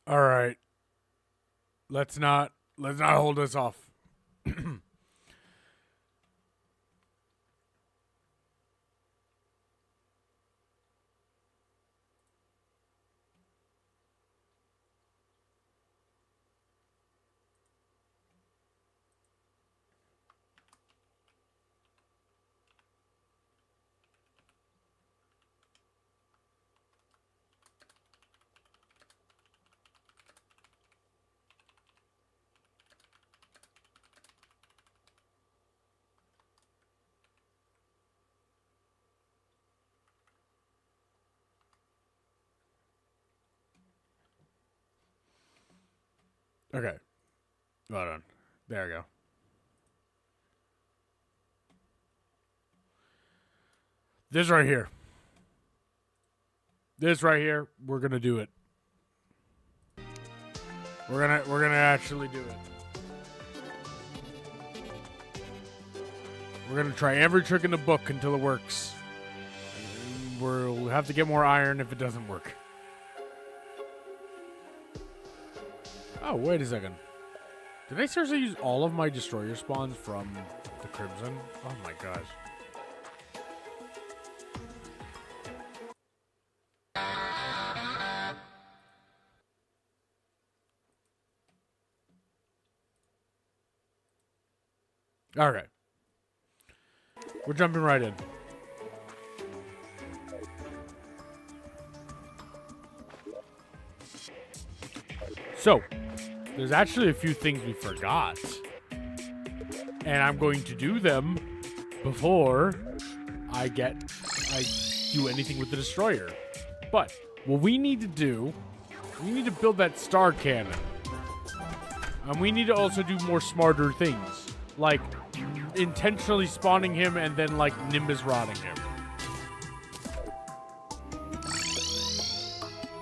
All right. Let's not hold us off. Okay. Hold on. There we go. This right here. This right here, we're gonna do it. We're gonna actually do it. We're gonna try every trick in the book until it works. We'll have to get more iron if it doesn't work. Oh, wait a second. Did I seriously use all of my destroyer spawns from the Crimson? Oh my gosh. Okay. We're jumping right in. So, there's actually a few things we forgot. And I'm going to do them before I do anything with the destroyer. But what we need to do, we need to build that star cannon. And we need to also do more smarter things. Like intentionally spawning him and then like Nimbus rotting him.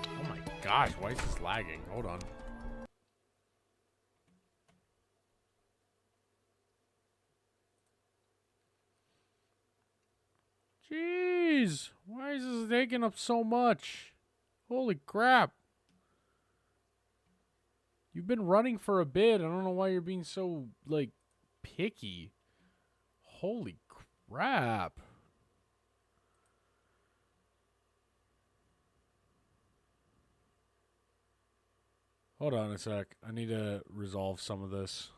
Oh my gosh, why is this lagging? Hold on. Jeez. Why is this taking up so much? Holy crap. You've been running for a bit. I don't know why you're being so, like, picky. Holy crap. Hold on a sec. I need to resolve some of this.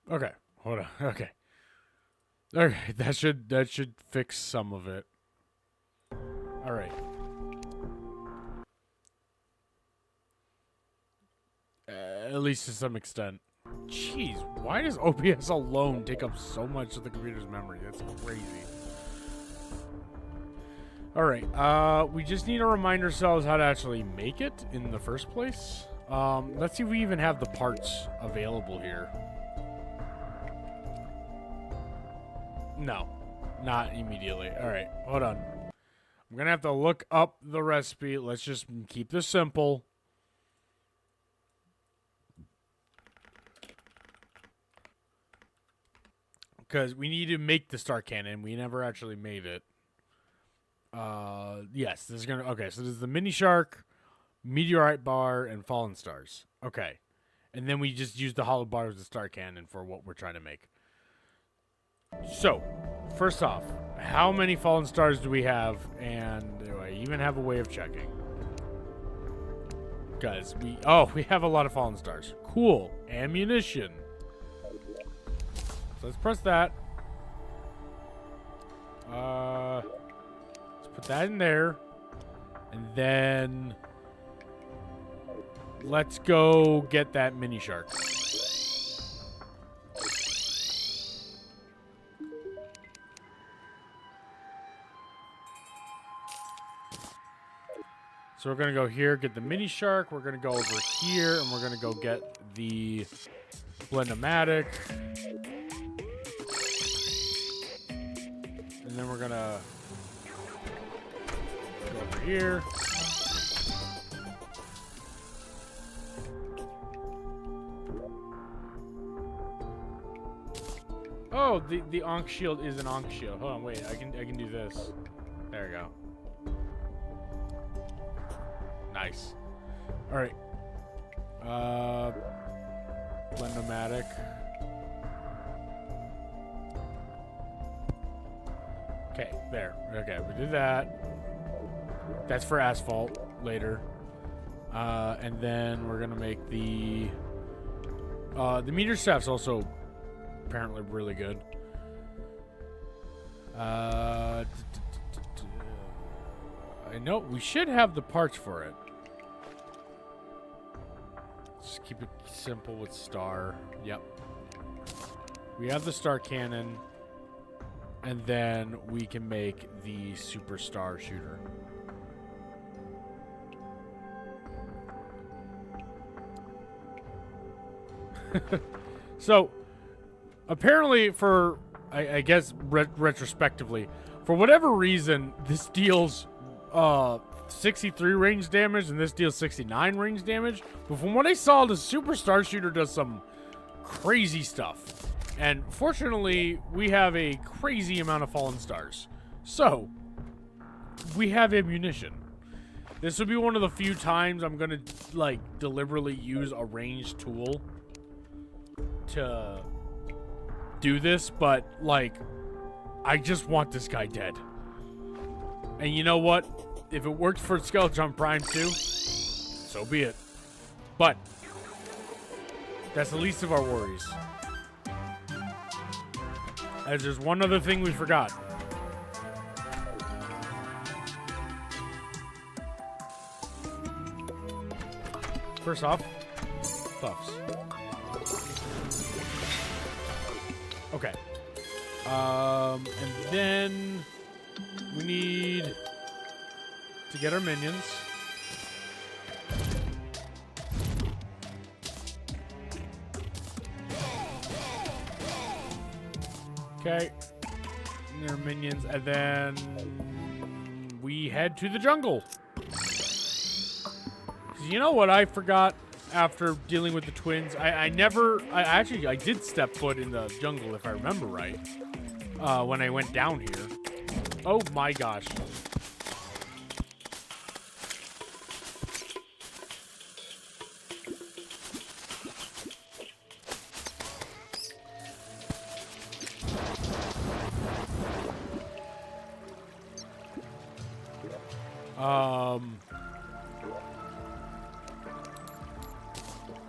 Okay, hold on. Okay. Okay, that should fix some of it. All right. At least to some extent. Jeez, why does OBS alone take up so much of the computer's memory? That's crazy. All right. We just need to remind ourselves how to actually make it in the first place. Let's see if we even have the parts available here. No, not immediately. All right, hold on. I'm gonna have to look up the recipe. Let's just keep this simple. Because we need to make the star cannon. We never actually made it. Yes, this is gonna. Okay, so this is the mini shark, meteorite bar, and fallen stars. Okay, and then we just use the hollow bar as the star cannon for what we're trying to make. So, first off, how many fallen stars do we have? And do I even have a way of checking? Because we have a lot of fallen stars. Cool. Ammunition. So let's press that. Let's put that in there. And then let's go get that mini shark. So we're going to go here, get the mini shark. We're going to go over here, and we're going to go get the Blend-O-Matic. And then we're going to go over here. Oh, the Ankh shield is an Ankh shield. Hold on, wait. I can do this. There we go. Nice. All right. Blend-O-Matic. Okay, there. Okay, we did that. That's for asphalt later. And then we're gonna make the meteor staff's also apparently really good. I know we should have the parts for it. Just keep it simple with star. Yep. We have the star cannon. And then we can make the superstar shooter. So, apparently for, I guess, retrospectively, for whatever reason, this deals 63 range damage, and this deals 69 range damage. But from what I saw, the Superstar Shooter does some crazy stuff. And fortunately, we have a crazy amount of fallen stars. So, we have ammunition. This will be one of the few times I'm going to, like, deliberately use a ranged tool to do this. But, like, I just want this guy dead. And you know what? If it works for Skeletron Prime 2, so so be it. But that's the least of our worries. As there's one other thing we forgot. First off, buffs. Okay. And then we need to get our minions. Okay. And our minions, and then we head to the jungle. You know what I forgot after dealing with the twins? I did step foot in the jungle, if I remember right, when I went down here. Oh my gosh.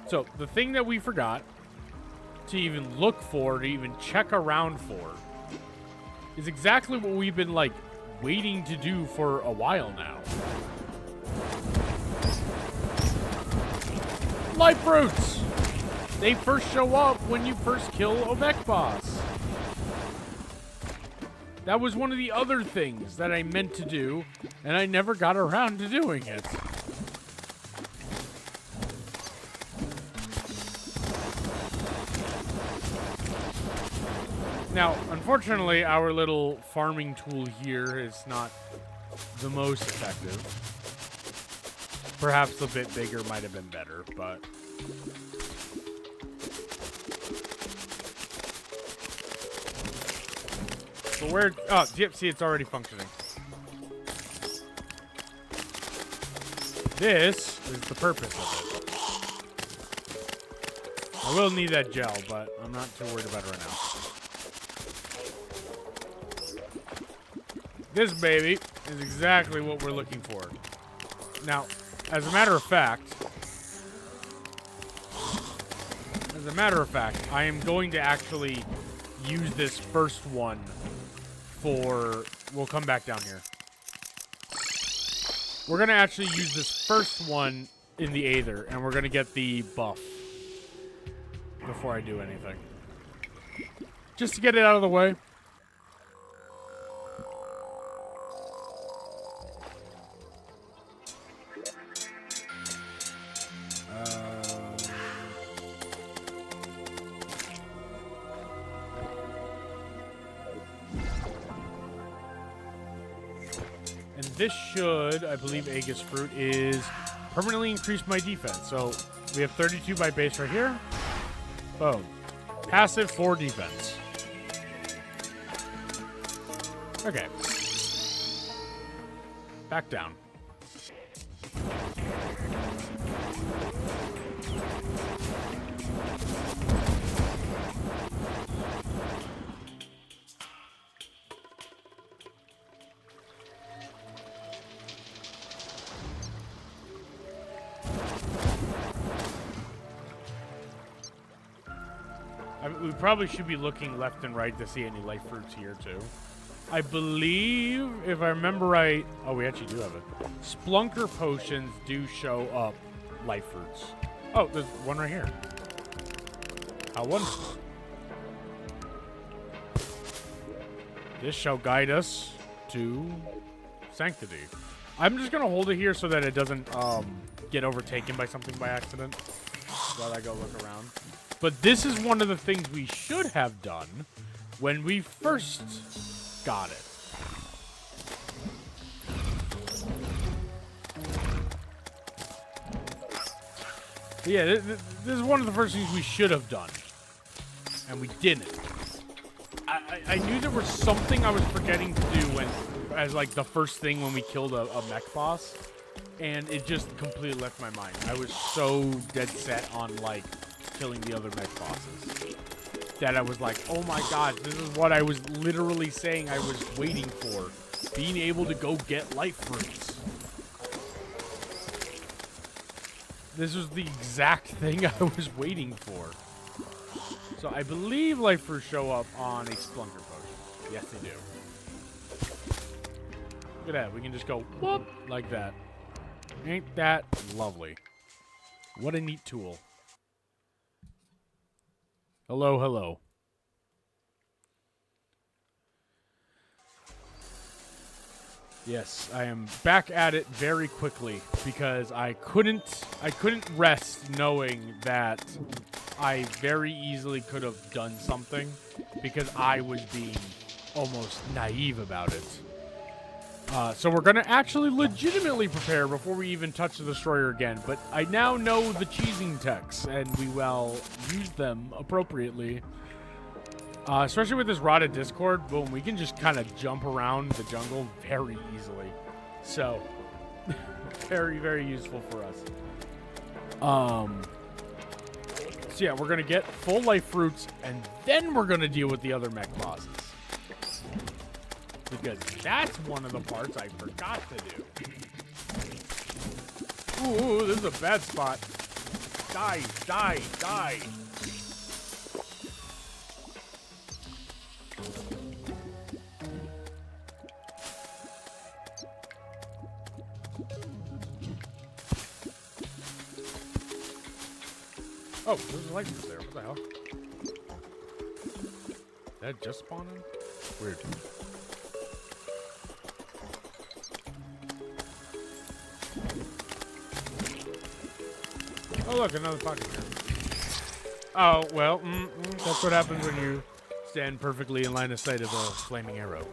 So, the thing that we forgot to even look for, to even check around for, is exactly what we've been, like, waiting to do for a while now. Life fruits! They first show up when you first kill a mech boss. That was one of the other things that I meant to do, and I never got around to doing it. Now, unfortunately, our little farming tool here is not the most effective. Perhaps a bit bigger might have been better, but... But where... Oh, yep, see, it's already functioning. This is the purpose of it. I will need that gel, but I'm not too worried about it right now. This baby is exactly what we're looking for. Now, as a matter of fact, I am going to actually use this first one for... We'll come back down here. We're going to actually use this first one in the Aether, and we're going to get the buff before I do anything. Just to get it out of the way. This should, I believe Aegis Fruit is permanently increase my defense. So we have 32 by base right here. Boom. Passive 4 defense. Okay. Back down. We probably should be looking left and right to see any life fruits here, too. I believe, if I remember right... Oh, we actually do have it. Splunker potions do show up life fruits. Oh, there's one right here. How wonderful. This shall guide us to Sanctity. I'm just going to hold it here so that it doesn't get overtaken by something by accident while I go look around. But this is one of the things we should have done when we first got it. But yeah, this is one of the first things we should have done. And we didn't. I knew there was something I was forgetting to do as like the first thing when we killed a mech boss. And it just completely left my mind. I was so dead set on like killing the other mech bosses that I was like, oh my god, this is what I was literally saying I was waiting for. Being able to go get life fruits. This was the exact thing I was waiting for. So I believe life fruits show up on a Splunker potion. Yes, they do. Look at that. We can just go whoop like that. Ain't that lovely? What a neat tool. Hello, hello. Yes, I am back at it very quickly because I couldn't rest knowing that I very easily could have done something because I was being almost naive about it. So we're going to actually legitimately prepare before we even touch the destroyer again, but I now know the cheesing techs, and we will use them appropriately. Especially with this rotted Discord, boom, we can just kind of jump around the jungle very easily. So, very, very useful for us. So yeah, we're going to get full life fruits, and then we're going to deal with the other mech bosses. Because that's one of the parts I forgot to do. Ooh, this is a bad spot. Die, die, die. Oh, there's a light there. What the hell? Did that just spawn in? Weird. Oh, look, another pocket here. Oh, well, that's what happens when you stand perfectly in line of sight of a flaming arrow.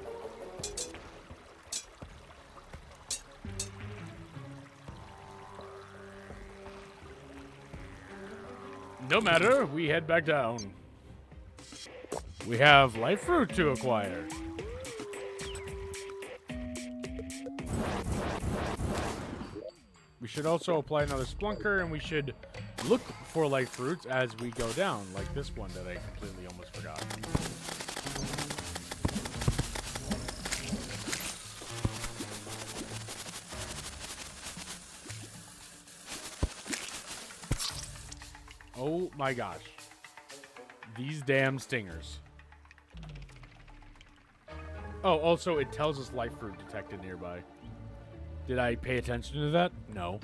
No matter, we head back down. We have life fruit to acquire. We should also apply another Splunker, and we should look for life fruits as we go down, like this one that I completely almost forgot. Oh my gosh. These damn stingers. Oh, also it tells us life fruit detected nearby. Did I pay attention to that? No.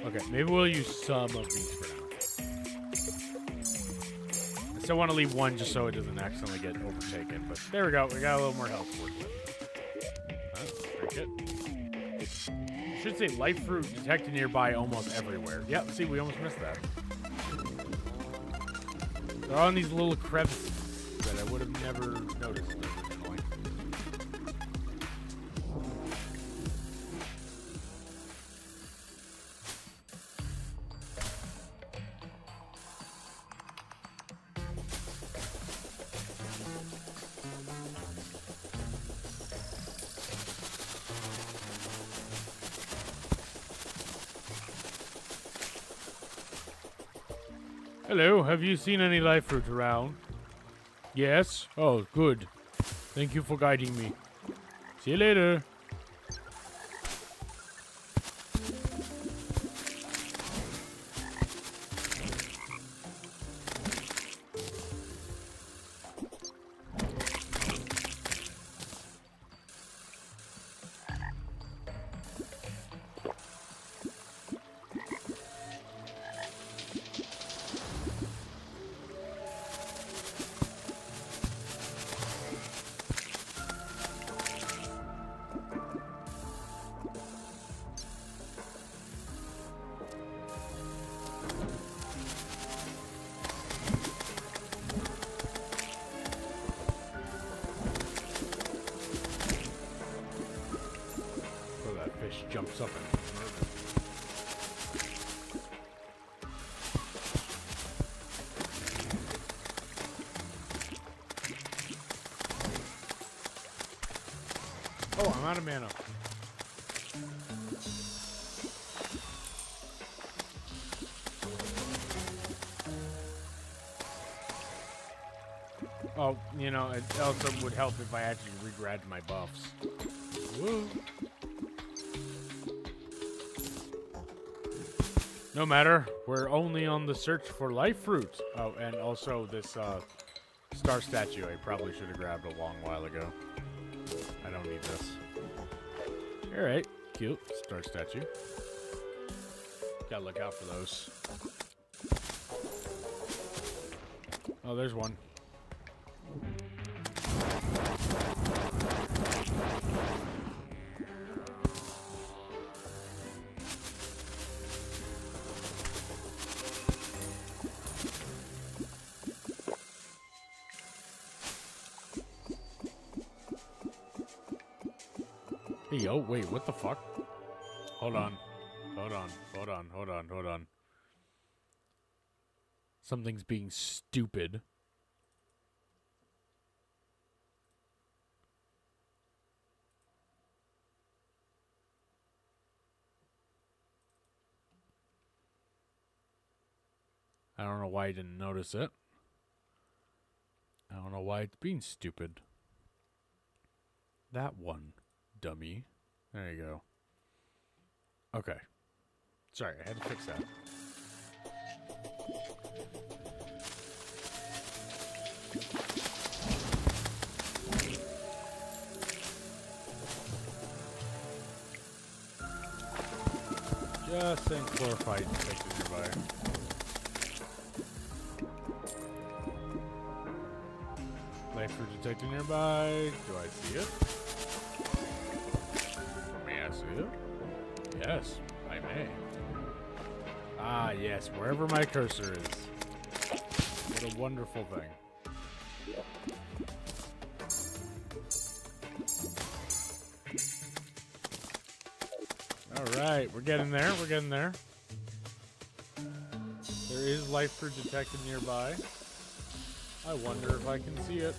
Okay, maybe we'll use some of these for now. I still want to leave one just so it doesn't accidentally get overtaken, but there we go. We got a little more health for it. Drink it. Should say life fruit detected nearby almost everywhere. Yep, see, we almost missed that. They're on these little crevices that I would have never noticed originally. Hello, have you seen any life fruit around? Yes? Oh, good. Thank you for guiding me. See you later. Jumps up and oh, I'm out of mana. Oh, you know, it also would help if I actually regrabbed my buffs. Woo. No matter, we're only on the search for life fruit. Oh, and also this star statue I probably should have grabbed a long while ago. I don't need this. Alright, cute. Star statue. Gotta look out for those. Oh, there's one. Hey, yo, wait, what the fuck? Hold on. Hold on. Hold on. Hold on. Hold on. Something's being stupid. I don't know why I didn't notice it. I don't know why it's being stupid. That one, dummy. There you go. Okay. Sorry, I had to fix that. Just saying glorified detected nearby. Life for detected nearby. Do I see it? May I see it? Yes, I may. Ah, yes, wherever my cursor is. What a wonderful thing. Alright, we're getting there, we're getting there. There is life fruit detected nearby. I wonder if I can see it.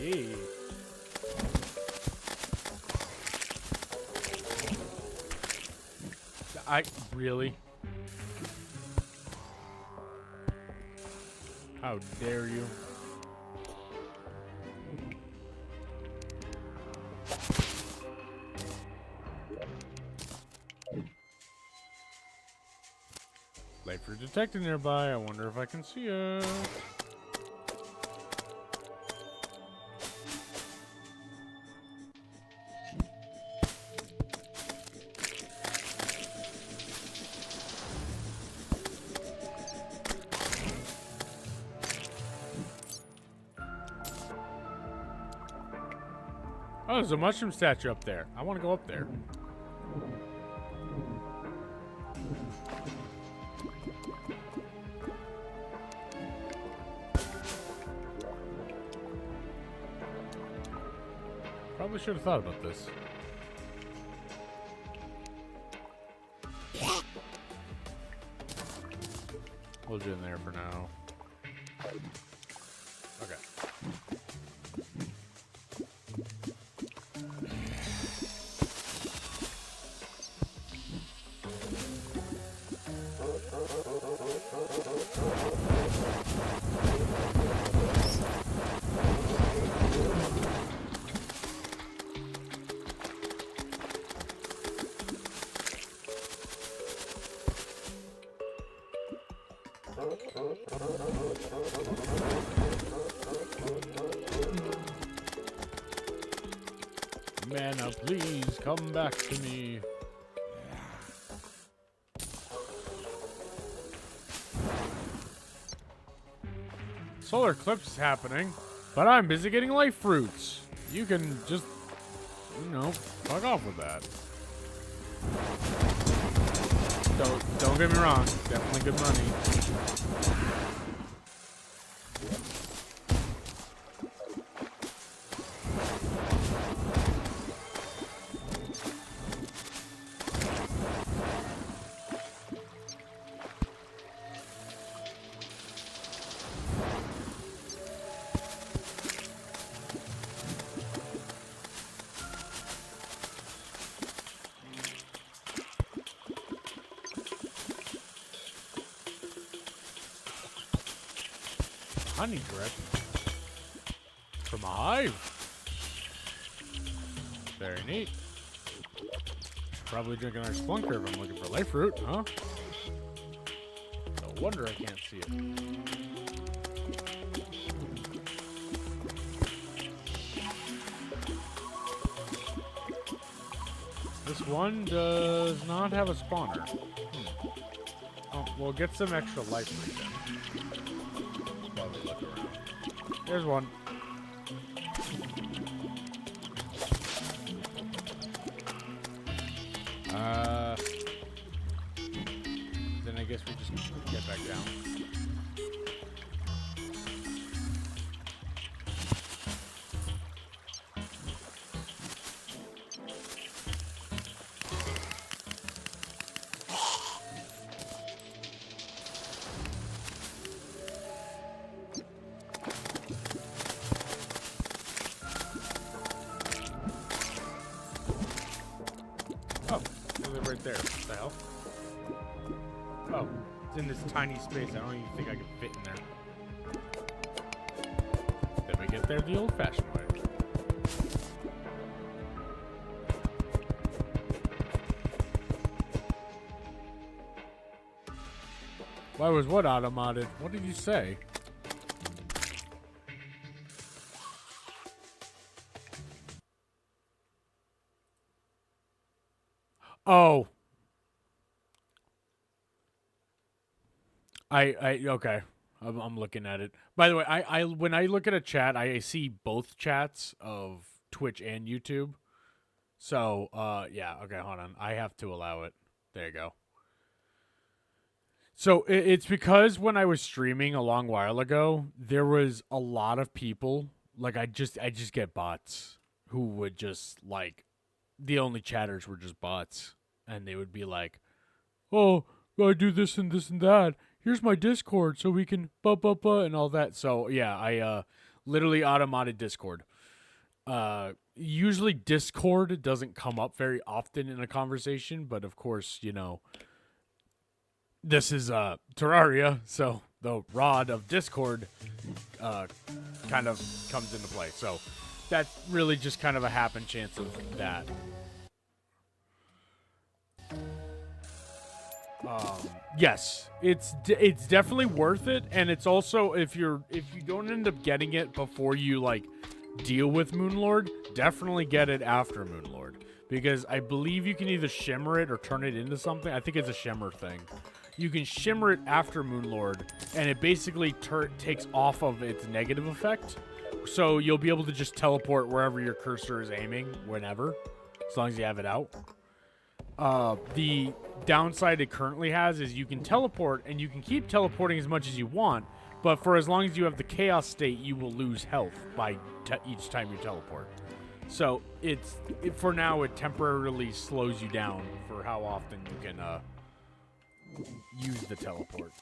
Yay. Really? How dare you? Light fruit detected nearby. I wonder if I can see it. Oh, there's a mushroom statue up there. I want to go up there. Probably should have thought about this. Hold you in there for now. Okay. Mana, please come back to me. Solar eclipse is happening, but I'm busy getting life fruits. You can just, you know, fuck off with that. Don't get me wrong, definitely good money. honey drip from a hive. Very neat. Probably drinking our splunker if I'm looking for life fruit, huh? No wonder I can't see it. This one does not have a spawner. Oh, we'll get some extra life fruit then. While we look around. There's one. Then I guess we just get back down. Right there. What the hell? Oh, it's in this tiny space. I don't even think I can fit in there. Then we get there the old-fashioned way. Why was what auto-modded? What did you say? Oh. Okay. I'm looking at it. By the way, I when I look at a chat, I see both chats of Twitch and YouTube. So, yeah, okay, hold on. I have to allow it. There you go. So, it's because when I was streaming a long while ago, there was a lot of people, like I just get bots who would just like the only chatters were just bots, and they would be like, "Oh, I do this and this and that. Here's my Discord so we can and all that." So yeah, I literally automated Discord. Usually Discord doesn't come up very often in a conversation, but of course, you know, this is Terraria, so the rod of Discord kind of comes into play. So that's really just kind of a happen chance of that. Yes, it's definitely worth it, and it's also if you don't end up getting it before you like deal with Moonlord, definitely get it after Moonlord, because I believe you can either shimmer it or turn it into something. I think it's a shimmer thing. You can shimmer it after Moonlord, and it basically takes off of its negative effect, so you'll be able to just teleport wherever your cursor is aiming, whenever, as long as you have it out. The downside it currently has is you can teleport, and you can keep teleporting as much as you want, but for as long as you have the chaos state, you will lose health by each time you teleport. So for now, it temporarily slows you down for how often you can use the teleport.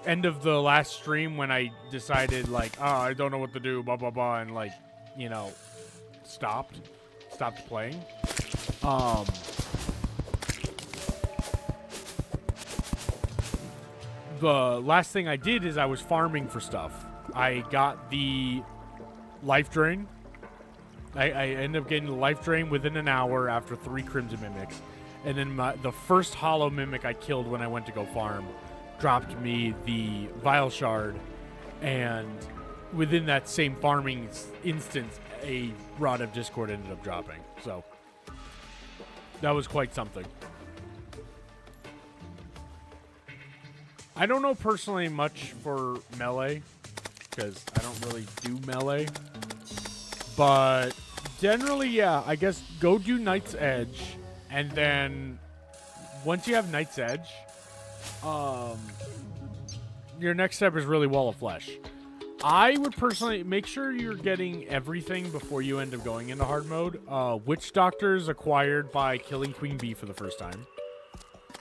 End of the last stream when I decided like, oh, I don't know what to do, blah blah blah, and like, you know, stopped playing. The last thing I did is I was farming for stuff. I got the life drain. I ended up getting the life drain within an hour after 3 crimson mimics, and then the first hollow mimic I killed when I went to go farm dropped me the vile shard, and within that same farming instance, a Rod of Discord ended up dropping. So that was quite something. I don't know personally much for melee, because I don't really do melee. But generally, yeah, I guess go do Knight's Edge, and then once you have Knight's Edge, your next step is really Wall of Flesh. I would personally make sure you're getting everything before you end up going into hard mode. Witch Doctor is acquired by killing Queen Bee for the first time.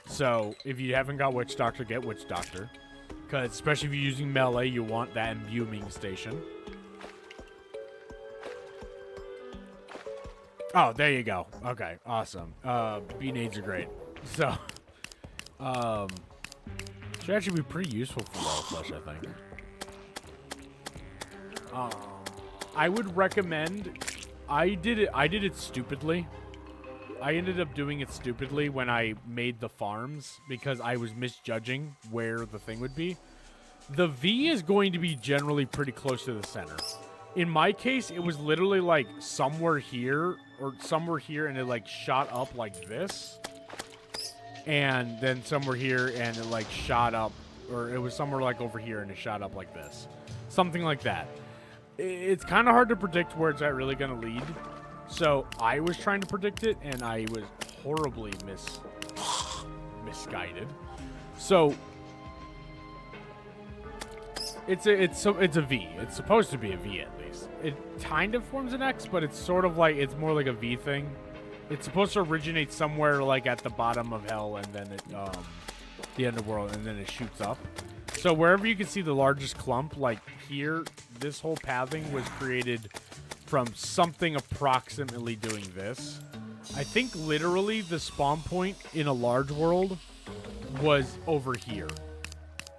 So if you haven't got Witch Doctor, get Witch Doctor. Because especially if you're using melee, you want that imbuing station. Oh, there you go. Okay, awesome. Bee nades are great. So, Should actually be pretty useful for raw flesh, I think. I would recommend. I did it stupidly. I ended up doing it stupidly when I made the farms because I was misjudging where the thing would be. The V is going to be generally pretty close to the center. In my case, it was literally like somewhere here or somewhere here, and it like shot up like this. And then somewhere here, and it like shot up, or it was somewhere like over here, and it shot up like this. Something like that. It's kind of hard to predict where it's really going to lead. So I was trying to predict it, and I was horribly misguided. So it's a V. It's supposed to be a V at least. It kind of forms an X, but it's sort of like it's more like a V thing. It's supposed to originate somewhere like at the bottom of hell, and then it the underworld, and then it shoots up. So wherever you can see the largest clump, like here, this whole pathing was created from something approximately doing this. I think literally the spawn point in a large world was over here.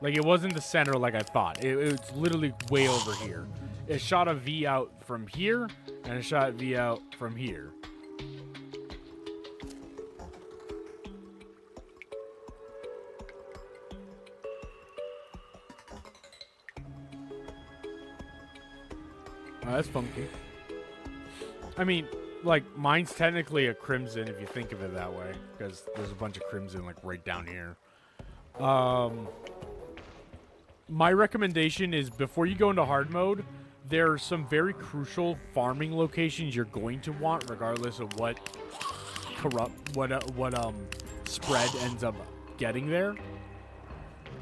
Like it wasn't the center like I thought. It was literally way over here. It shot a V out from here, and it shot a V out from here. Oh, that's funky. I mean, like, mine's technically a crimson if you think of it that way, because there's a bunch of crimson, like, right down here. My recommendation is before you go into hard mode, there are some very crucial farming locations you're going to want, regardless of what spread ends up getting there.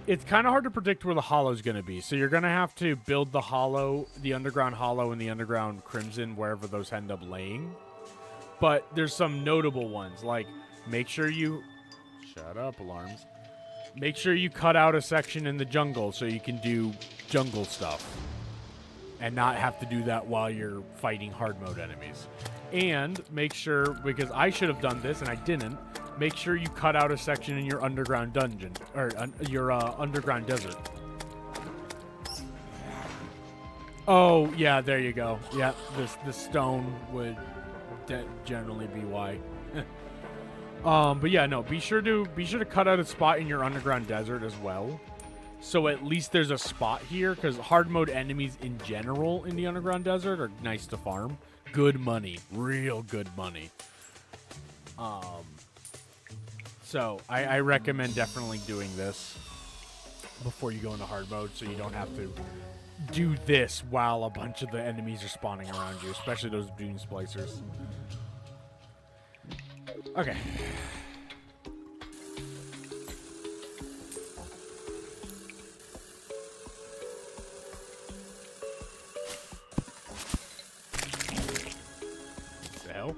It's kind of hard to predict where the hollow is going to be, so you're going to have to build the hollow, the underground hollow, and the underground crimson wherever those end up laying. But there's some notable ones, like make sure you... Shut up, alarms. Make sure you cut out a section in the jungle so you can do jungle stuff. And not have to do that while you're fighting hard mode enemies. And make sure, because I should have done this and I didn't, make sure you cut out a section in your underground dungeon, or your underground desert. Oh, yeah, there you go. Yeah, the stone would generally be why. But yeah, no, be sure to cut out a spot in your underground desert as well. So at least there's a spot here, because hard mode enemies in general in the underground desert are nice to farm. Good money, real good money. So I recommend definitely doing this before you go into hard mode, so you don't have to do this while a bunch of the enemies are spawning around you, especially those dune splicers. Okay. What the hell?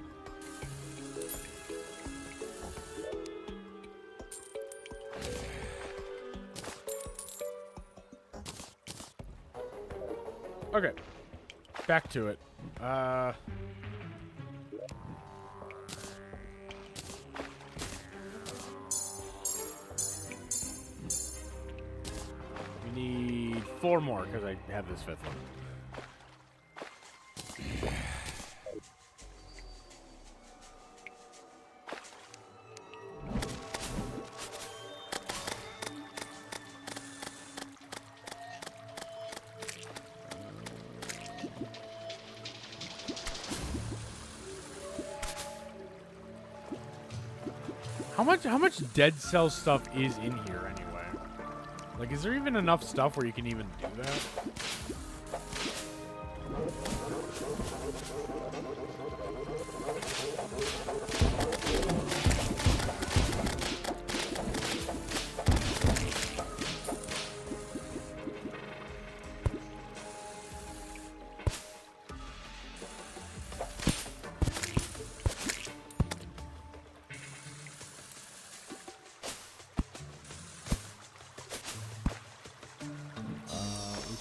Okay, back to it. We need 4 more because I have this 5th one. How much dead cell stuff is in here anyway? Like, is there even enough stuff where you can even do that?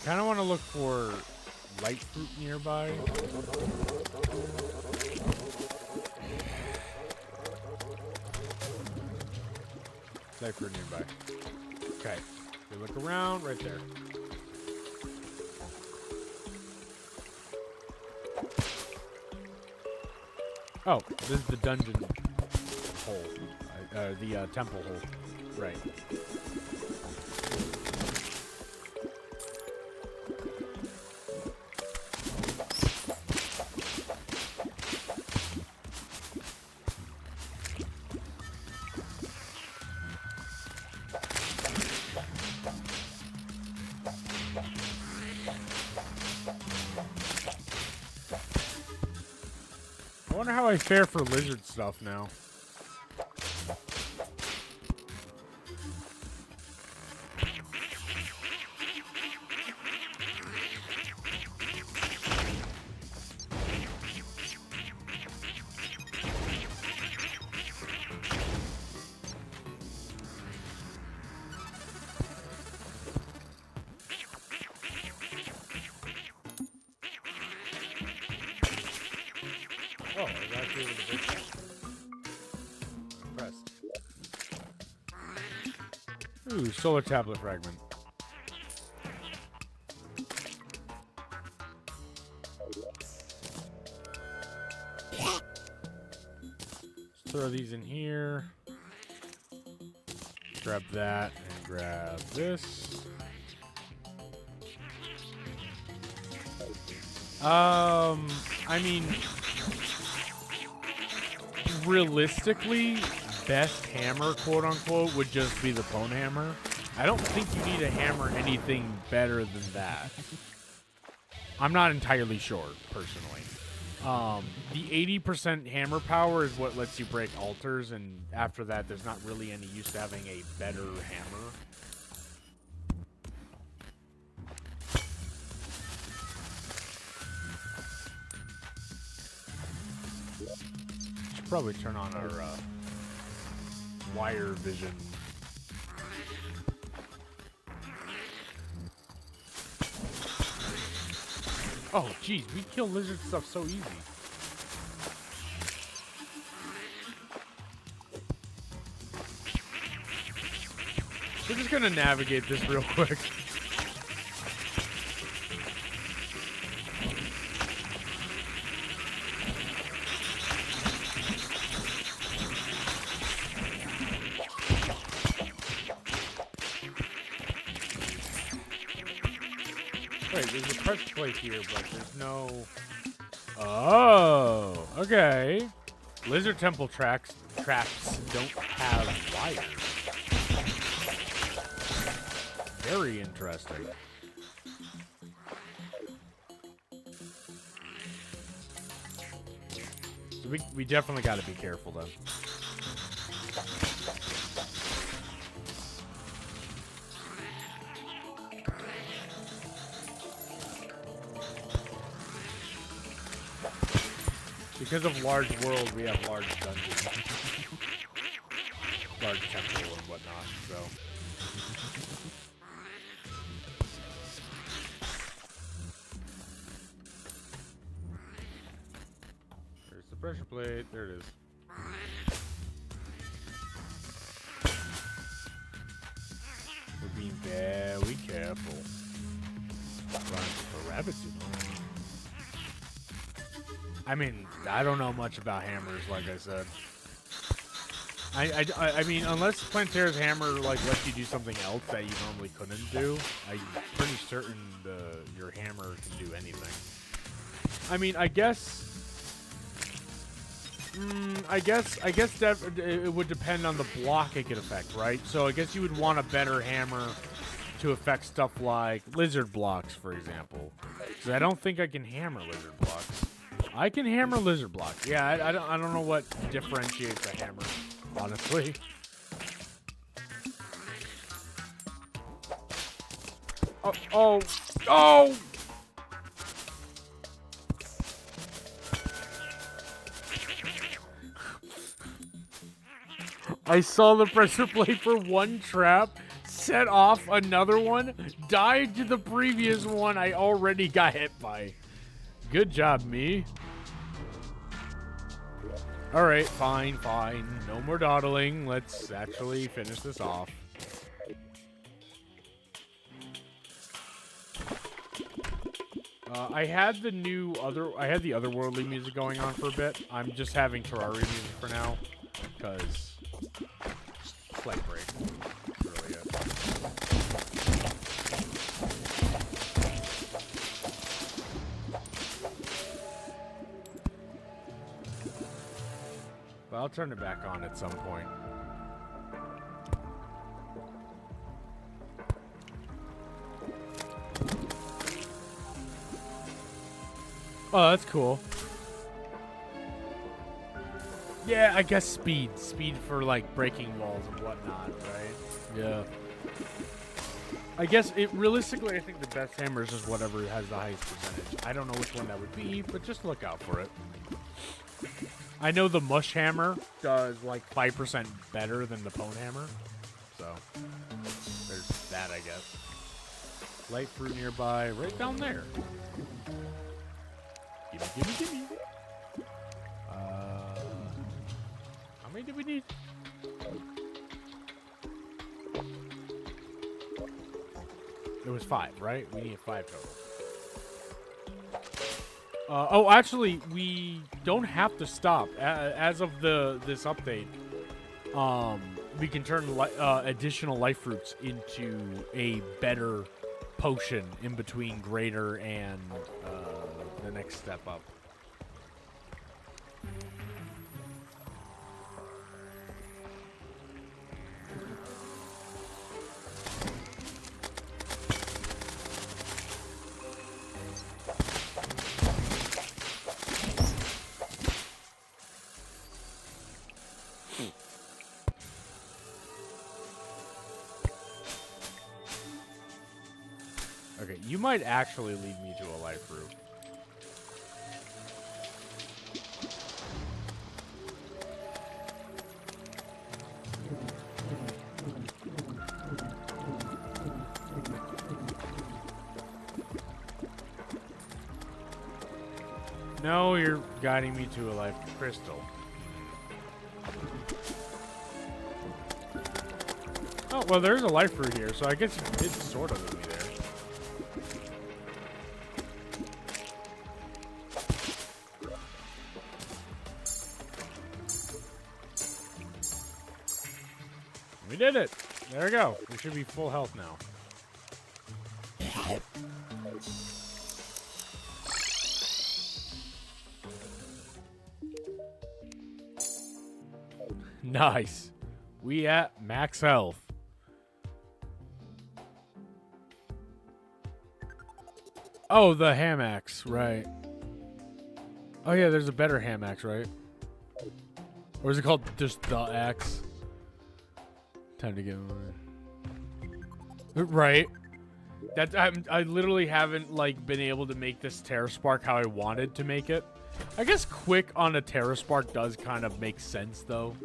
Kind of want to look for light fruit nearby. Cypher nearby. Okay. We look around right there. Oh, this is the dungeon hole. The temple hole. Right. I wonder how I fare for lizard stuff now. Oh, I was actually able to break that. Pressed. Ooh, solar tablet fragment. Let's throw these in here. Grab that and grab this. I mean, realistically, best hammer, quote unquote, would just be the Pwn hammer. I don't think you need to hammer anything better than that. I'm not entirely sure, personally. The 80% hammer power is what lets you break altars, and after that, there's not really any use to having a better hammer. Should probably turn on our wire vision. Oh, geez, we kill lizard stuff so easy. We're just gonna navigate this real quick. Wait, there's a pressure plate here, but there's no... Oh, okay. Lizard temple traps don't have wires. Very interesting. So we definitely got to be careful, then. Because of large world, we have large dungeons. Large temple and whatnot, so... There's the pressure plate. There it is. We're being very careful. Run for rabbits, you know. I mean, I don't know much about hammers, like I said. I mean, unless Plantera's hammer like lets you do something else that you normally couldn't do, I'm pretty certain your hammer can do anything. I mean, I guess it would depend on the block it could affect, right? So I guess you would want a better hammer to affect stuff like lizard blocks, for example. Because I don't think I can hammer lizard blocks. I can hammer lizard blocks. Yeah, I don't know what differentiates a hammer, honestly. Oh! I saw the pressure plate for one trap, set off another one, died to the previous one I already got hit by. Good job, me. All right, fine. No more dawdling. Let's actually finish this off. I had the otherworldly music going on for a bit. I'm just having Terraria music for now, because slight break. That's really it. But I'll turn it back on at some point. Oh, that's cool. Yeah, I guess speed. Speed for, like, breaking walls and whatnot, right? Yeah. I guess realistically, I think the best hammer is just whatever has the highest percentage. I don't know which one that would be, but just look out for it. I know the mush hammer does, like, 5% better than the pwn hammer. So, there's that, I guess. Light fruit nearby, right down there. Gimme. How many do we need? It was 5, right? We need 5 total. Oh, actually, we don't have to stop. As of this update, we can turn additional life fruits into a better potion in between greater and the next step up. Okay, you might actually lead me to a life fruit. No, you're guiding me to a life crystal. Oh, well, there's a life fruit here, so I guess you did sort of lead me there. We did it! There we go. We should be full health now. Nice. We at max health. Oh, the ham axe, right. Oh yeah, there's a better ham axe, right? Or is it called just the axe? Time to get one. Right. That I literally haven't like been able to make this Terra Spark how I wanted to make it. I guess quick on a Terra Spark does kind of make sense though.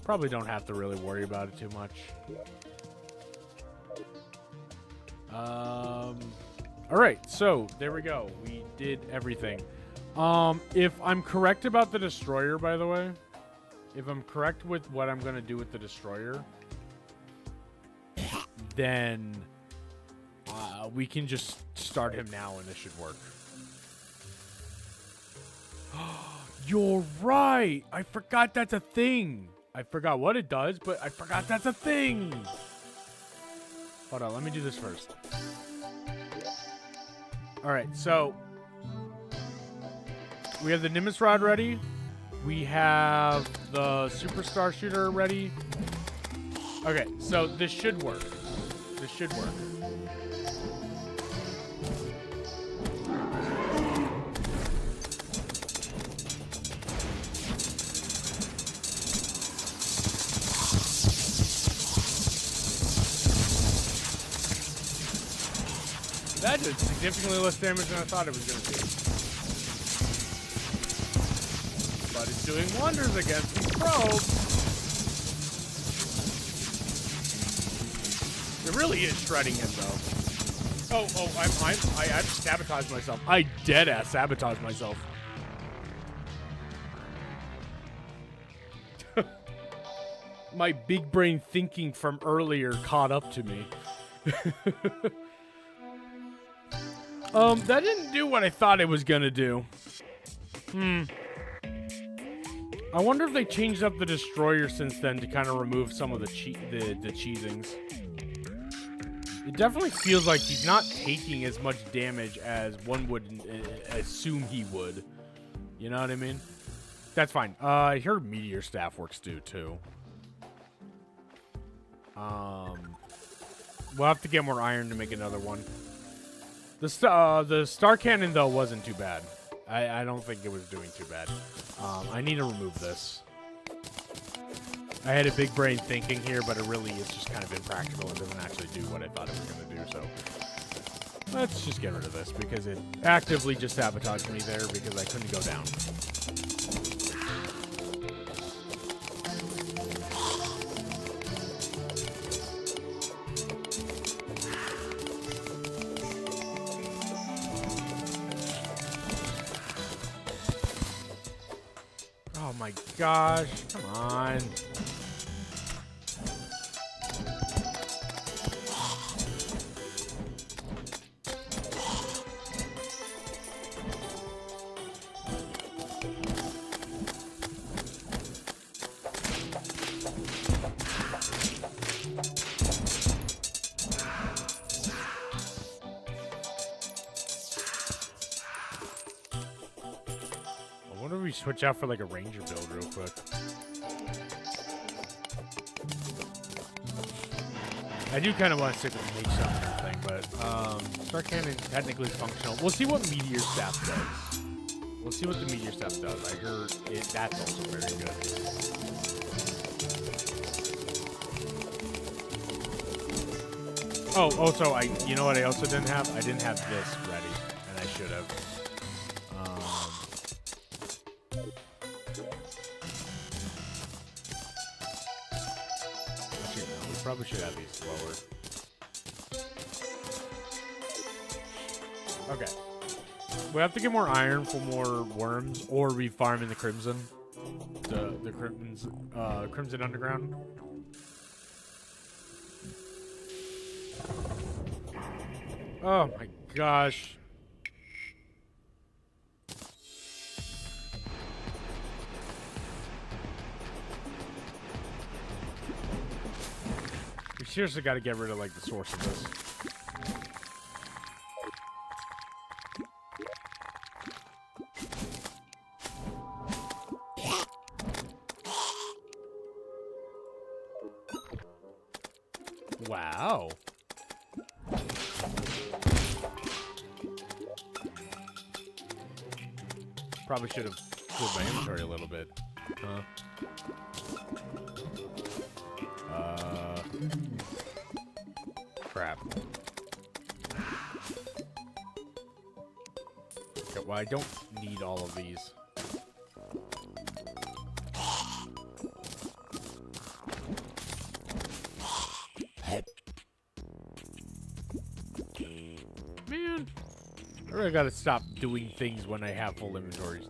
Probably don't have to really worry about it too much. Alright, so there we go. We did everything. If I'm correct about the destroyer, by the way, if I'm correct with what I'm gonna do with the destroyer, then we can just start him now and this should work. You're right! I forgot that's a thing! I forgot what it does, but I forgot that's a thing! Hold on, let me do this first. Alright, so we have the Nimbus Rod ready. We have the Superstar Shooter ready. Okay, so this should work. This should work. That did significantly less damage than I thought it was going to do. But it's doing wonders against these probes. It really is shredding him, though. Oh, I sabotaged myself. I dead-ass sabotaged myself. my big brain thinking from earlier caught up to me. That didn't do what I thought it was gonna do. I wonder if they changed up the destroyer since then to kind of remove some of the cheesings. It definitely feels like he's not taking as much damage as one would assume he would. You know what I mean? That's fine. I heard Meteor Staff works too. We'll have to get more iron to make another one. The Star Cannon, though, wasn't too bad. I don't think it was doing too bad. I need to remove this. I had a big brain thinking here, but it really is just kind of impractical. It doesn't actually do what I thought it was going to do, so... Let's just get rid of this, because it actively just sabotaged me there because I couldn't go down. Oh my gosh, come on. Switch out for like a ranger build real quick. I do kind of want to stick with the mage summoner thing, but Star Cannon technically is functional. We'll see what Meteor Staff does. We'll see what the Meteor Staff does. I heard that's also very good. Oh, so you know what I also didn't have? I didn't have this ready, and I should have. Probably should have these lower. Okay. We have to get more iron for more worms, or we farm in the Crimson. The Crimson Underground. Oh my gosh. Seriously got to get rid of like the source of this. Wow. Probably should have filled my inventory a little bit. Huh? Crap. Okay, well, I don't need all of these. Man, I really gotta stop doing things when I have full inventories.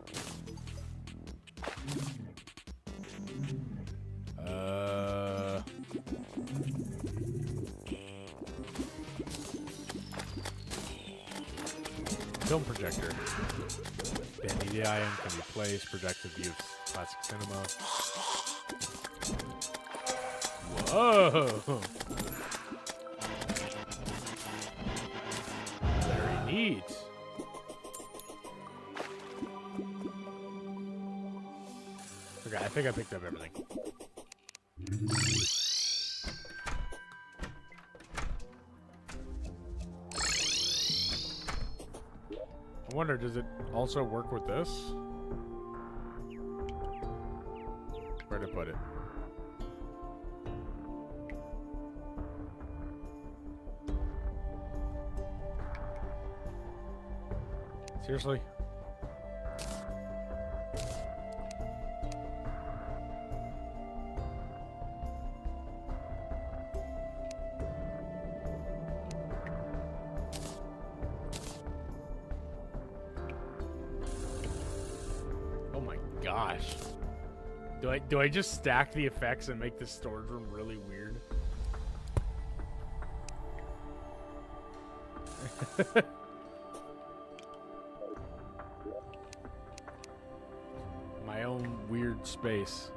Film projector. Bandy ion can be placed. Projective view of classic cinema. Whoa! Very neat. Okay, I think I picked up everything. I wonder, does it also work with this? Where'd I put it? Seriously? Oh my gosh. Do I just stack the effects and make the storage room really weird? My own weird space.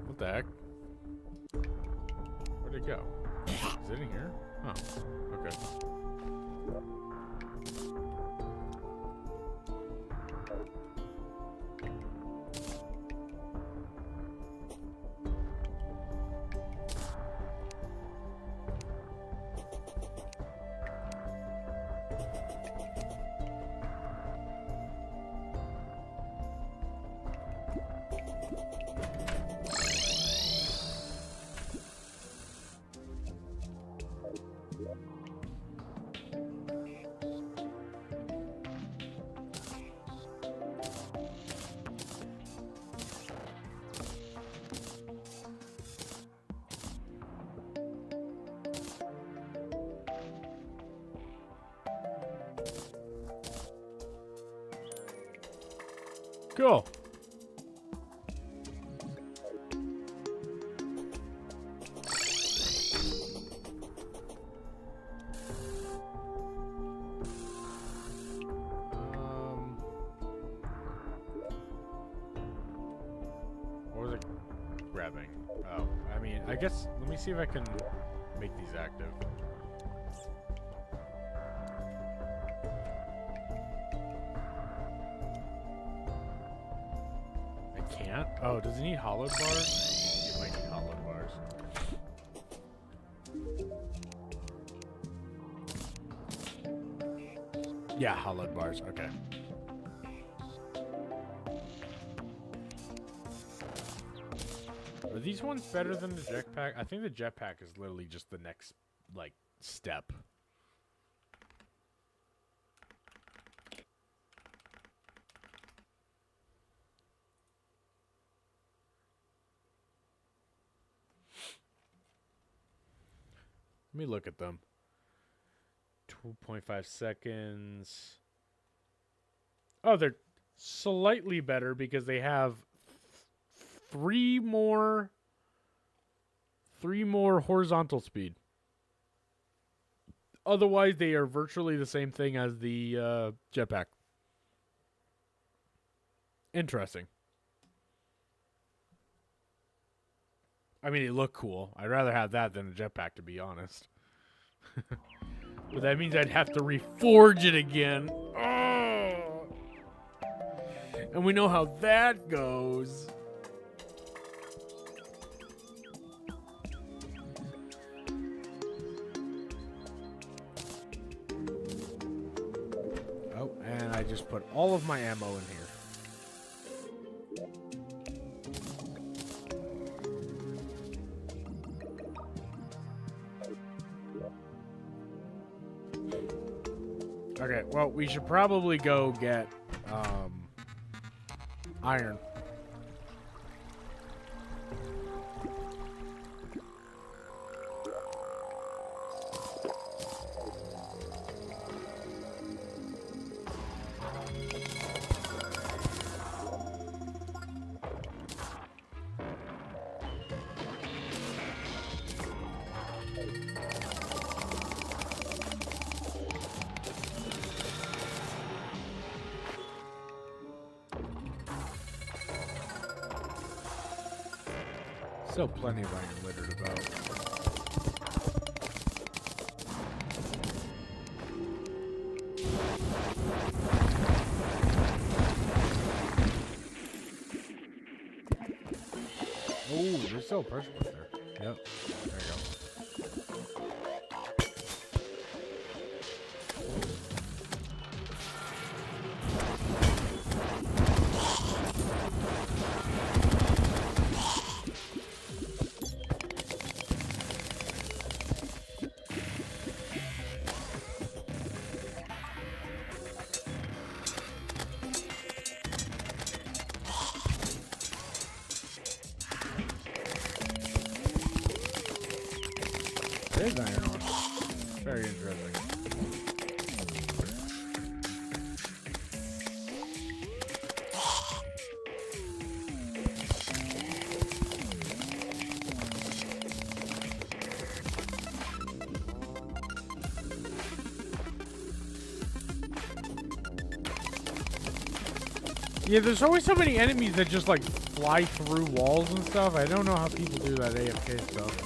What the heck? Where'd it go? Is it in here? Oh, okay. Cool. What was it grabbing? Oh, I mean, I guess, let me see if I can make these active. Can't? Oh, does it need hollowed bars? It might need hollowed bars. Yeah, hollowed bars. Okay. Are these ones better than the jetpack? I think the jetpack is literally just the next, like, step. Let me look at them. 2.5 seconds. Oh, they're slightly better because they have three more horizontal speed. Otherwise, they are virtually the same thing as the jetpack. Interesting. I mean, it looked cool. I'd rather have that than a jetpack, to be honest. But that means I'd have to reforge it again. Oh! And we know how that goes. Oh, and I just put all of my ammo in here. Okay, well, we should probably go get iron. Still plenty of iron littered about. Oh, there's still a pressure point there. Yep. There you go. is iron ore. Very interesting. Yeah, there's always so many enemies that just like fly through walls and stuff. I don't know how people do that AFK stuff.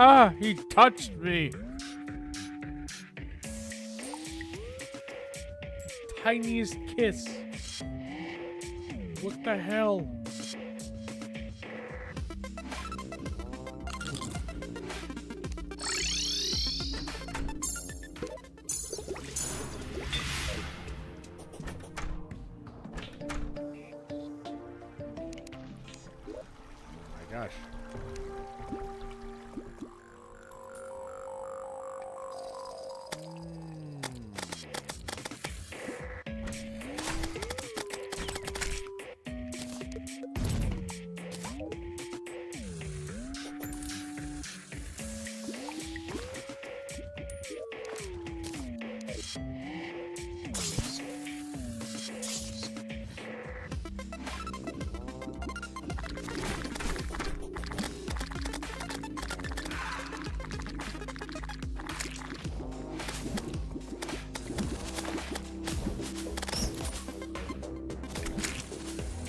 Ah, he touched me. Tiniest kiss. What the hell? Oh my gosh.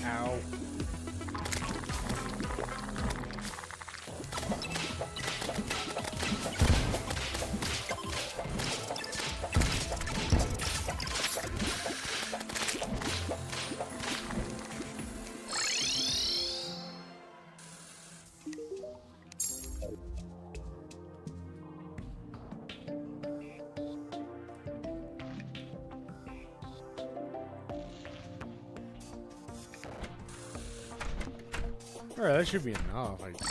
Ow. Alright, that should be enough, I hope.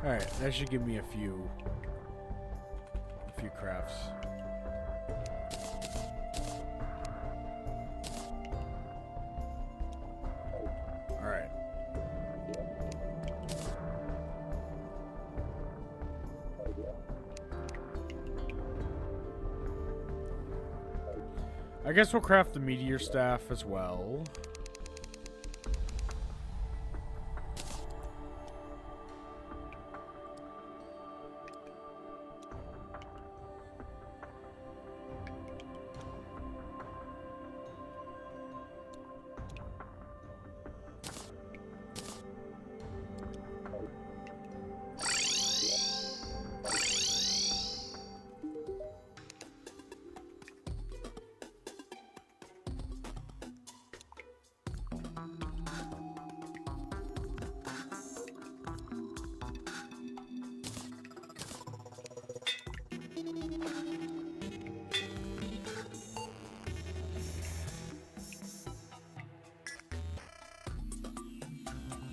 Alright, that should give me a few crafts. Alright. I guess we'll craft the meteor staff as well.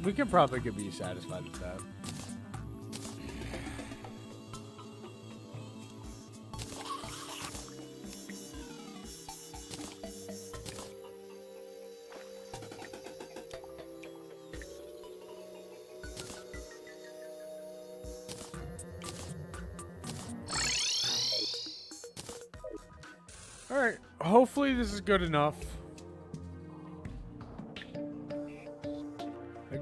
We could probably be satisfied with that. Alright, hopefully this is good enough. I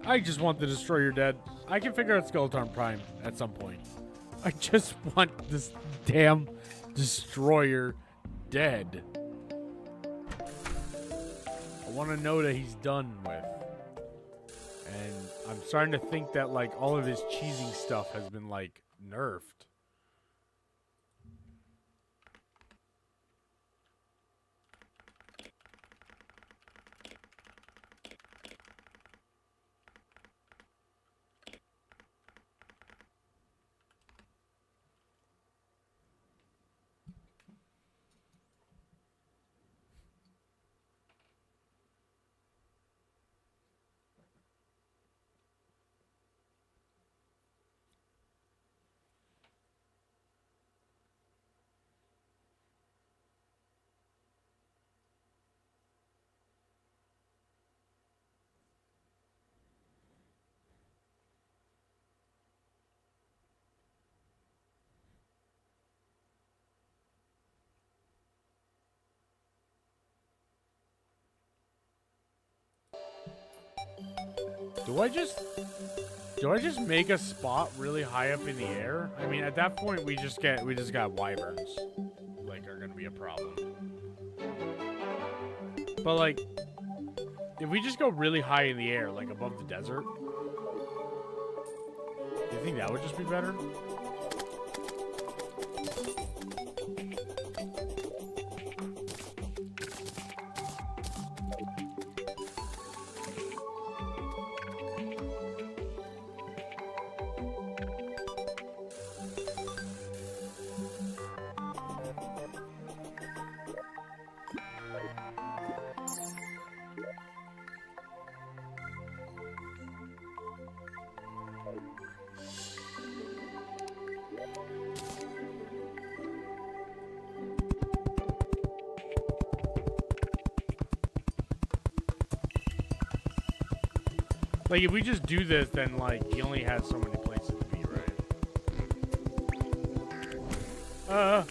I just want the Destroyer dead. I can figure out Skeleton Prime at some point. I just want this damn Destroyer dead. I want to know that he's done with. And I'm starting to think that, like, all of his cheesing stuff has been, like, nerfed. Do I just make a spot really high up in the air? I mean, at that point, we just got wyverns. Like, are gonna be a problem. But, like, if we just go really high in the air, like above the desert, do you think that would just be better? Like, if we just do this, then, like, he only has so many places to be, right? Oh,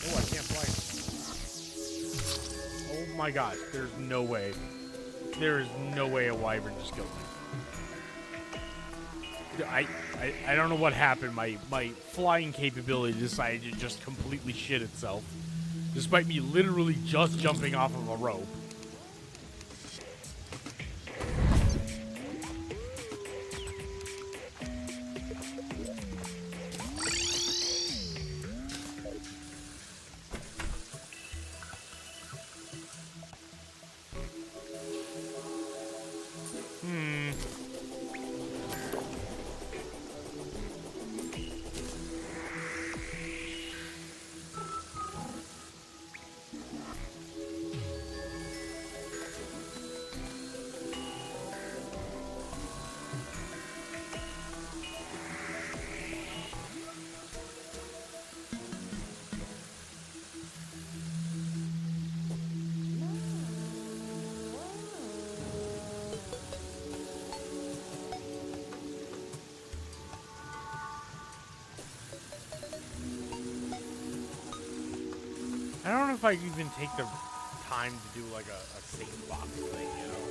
I can't fly. Oh my gosh, there's no way. There is no way a wyvern just killed me. I don't know what happened. My flying capability decided to just completely shit itself. Despite me literally just jumping off of a rope. I don't know if I even take the time to do like a safe box thing, you know?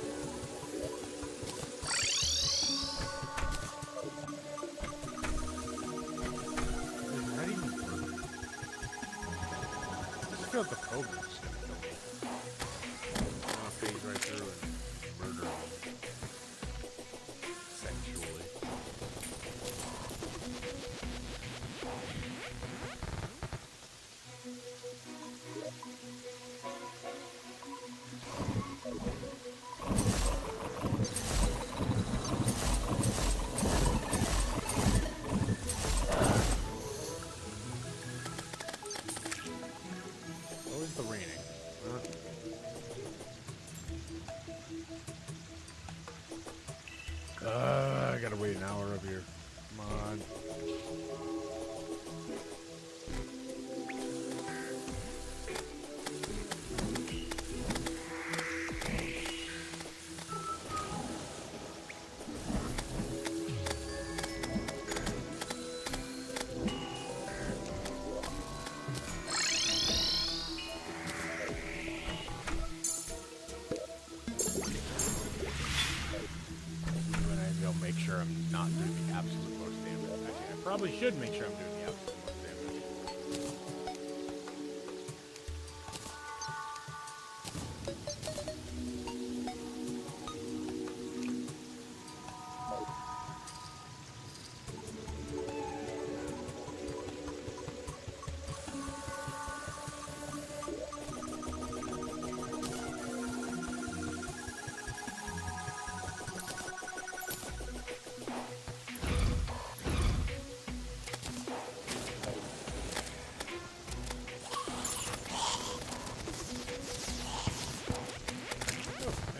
Is that even true? I just feel like the program's gonna kill me. I'm gonna phase right through and murder him. Sexually. The raining. I gotta wait an hour up here. Come on. doing the absolute most damage. Actually, I probably should make sure I'm doing the absolute most damage.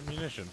Ammunition.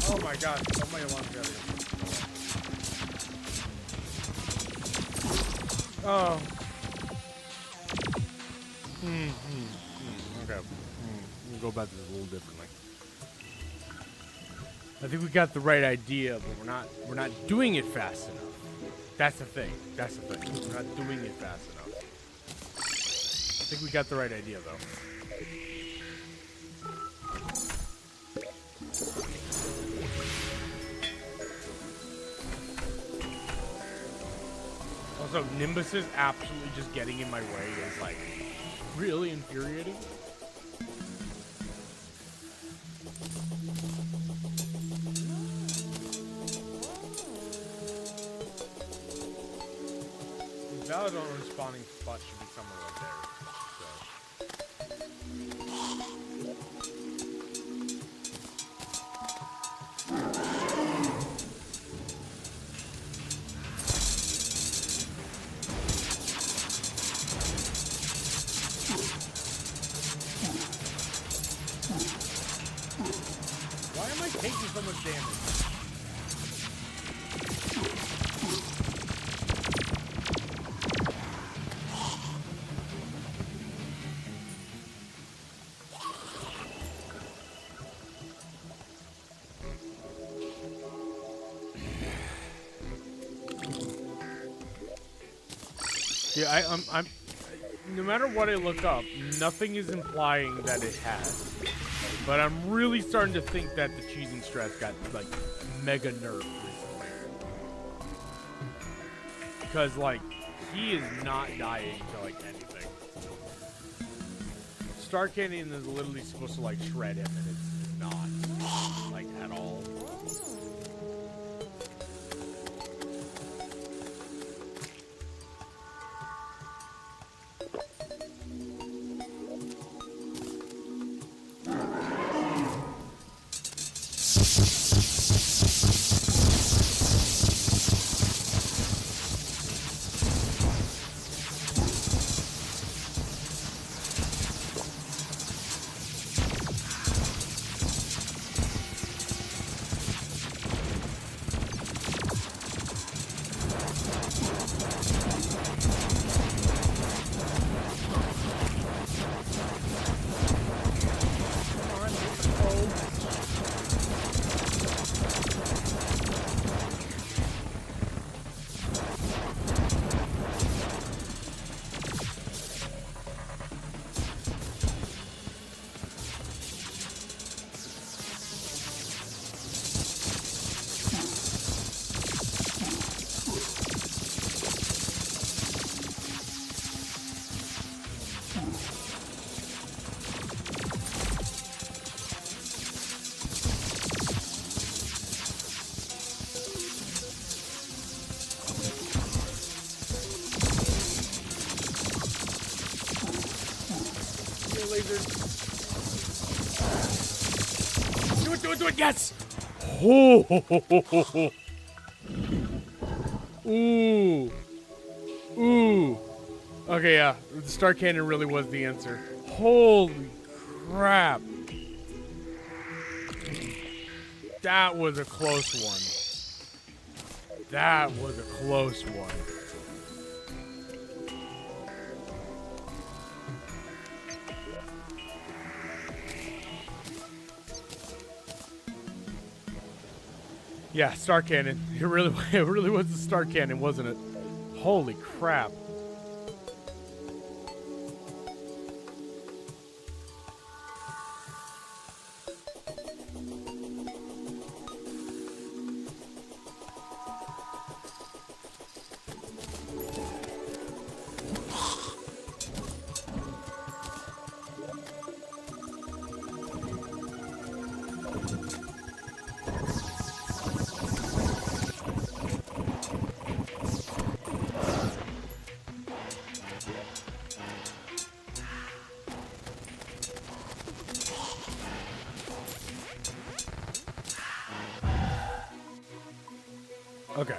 Oh my god, so many alarms got here. Oh. Okay. We'll go about this a little differently. I think we got the right idea, but we're not doing it fast enough. That's the thing. That's the thing. We're not doing it fast enough. I think we got the right idea though. Also, Nimbus is absolutely just getting in my way is like really infuriating. The valid on respawning spot should be somewhere right there. Why am I taking so much damage? Yeah, I'm. No matter what I look up, nothing is implying that it has. But I'm really starting to think that the cheesing strat got like mega nerfed recently. Because like he is not dying to like anything. Star Canyon is literally supposed to like shred him, and it's not like at all. lasers. Do it, yes! Oh, ooh. Ooh. Okay, yeah. The star cannon really was the answer. Holy crap. That was a close one. That was a close one. Yeah, star cannon. It really was the star cannon, wasn't it? Holy crap. Okay.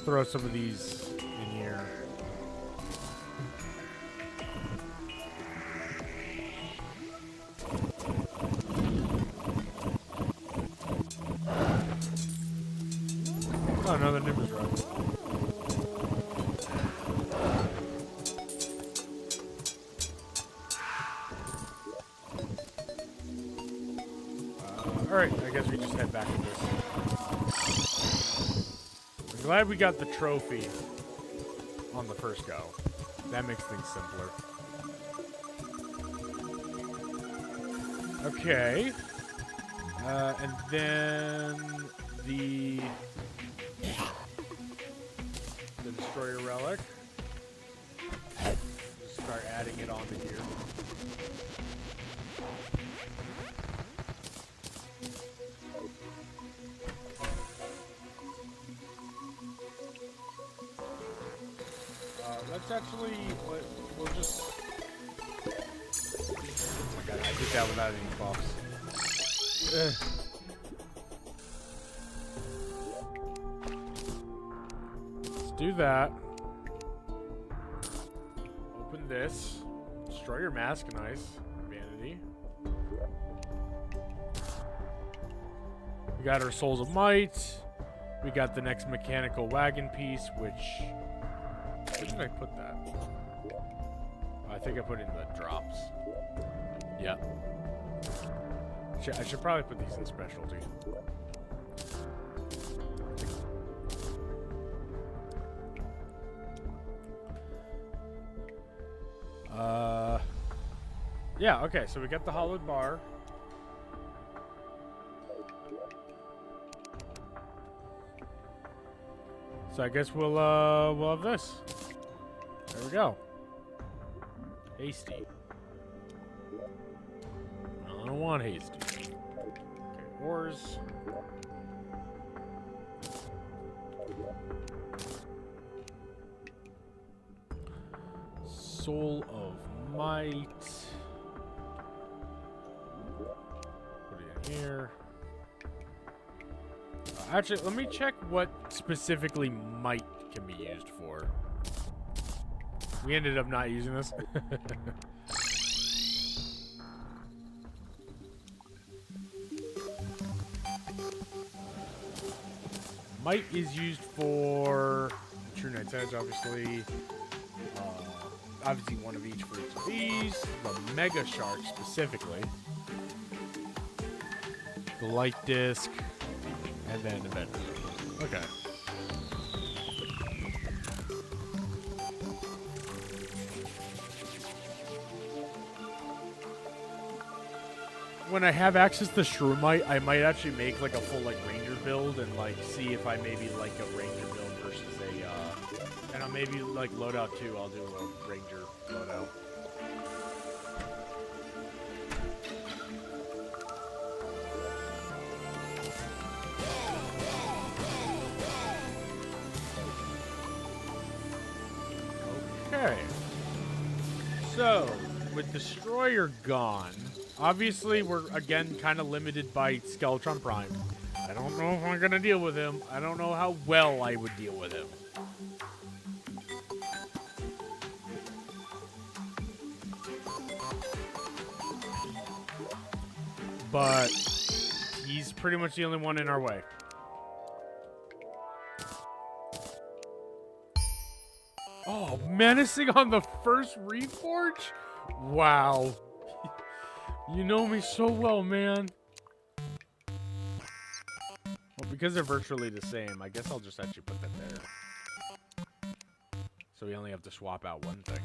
Throw some of these in here. Oh, another Nimbus rod. Alright, I guess we just head back to this. I'm glad we got the trophy on the first go. That makes things simpler. Okay. And then the destroyer relic. Just start adding it onto here. Let's actually, we'll just, oh my god, I did that without any buffs. Let's do that. Open this. Destroy your mask, nice. Vanity. We got our Souls of Might. We got the next mechanical wagon piece, which... Where did I put that? I think I put it in the drops. Yeah. I should probably put these in specialty. Yeah, okay, so we got the hollowed bar. So I guess we'll have this. There we go. Hasty. I don't want hasty. Okay, ores. Soul of Might. Put it in here. Actually, let me check what specifically might can be used for. We ended up not using this. Might is used for True Knight's Edge, obviously. Obviously one of each for each of these. The Mega Shark specifically. The Light Disc. And then Avenger. Okay. When I have access to Shroomite, I might actually make like a full like ranger build and like see if I maybe like a ranger build versus a and I'll maybe like loadout too. I'll do a ranger loadout. Okay. So, with Destroyer gone, obviously we're again kind of limited by Skeletron Prime. I don't know if I'm gonna deal with him. I don't know how well I would deal with him. But he's pretty much the only one in our way. Oh, menacing on the first Reforge? Wow. You know me so well, man. Well, because they're virtually the same, I guess I'll just actually put that there. So we only have to swap out one thing.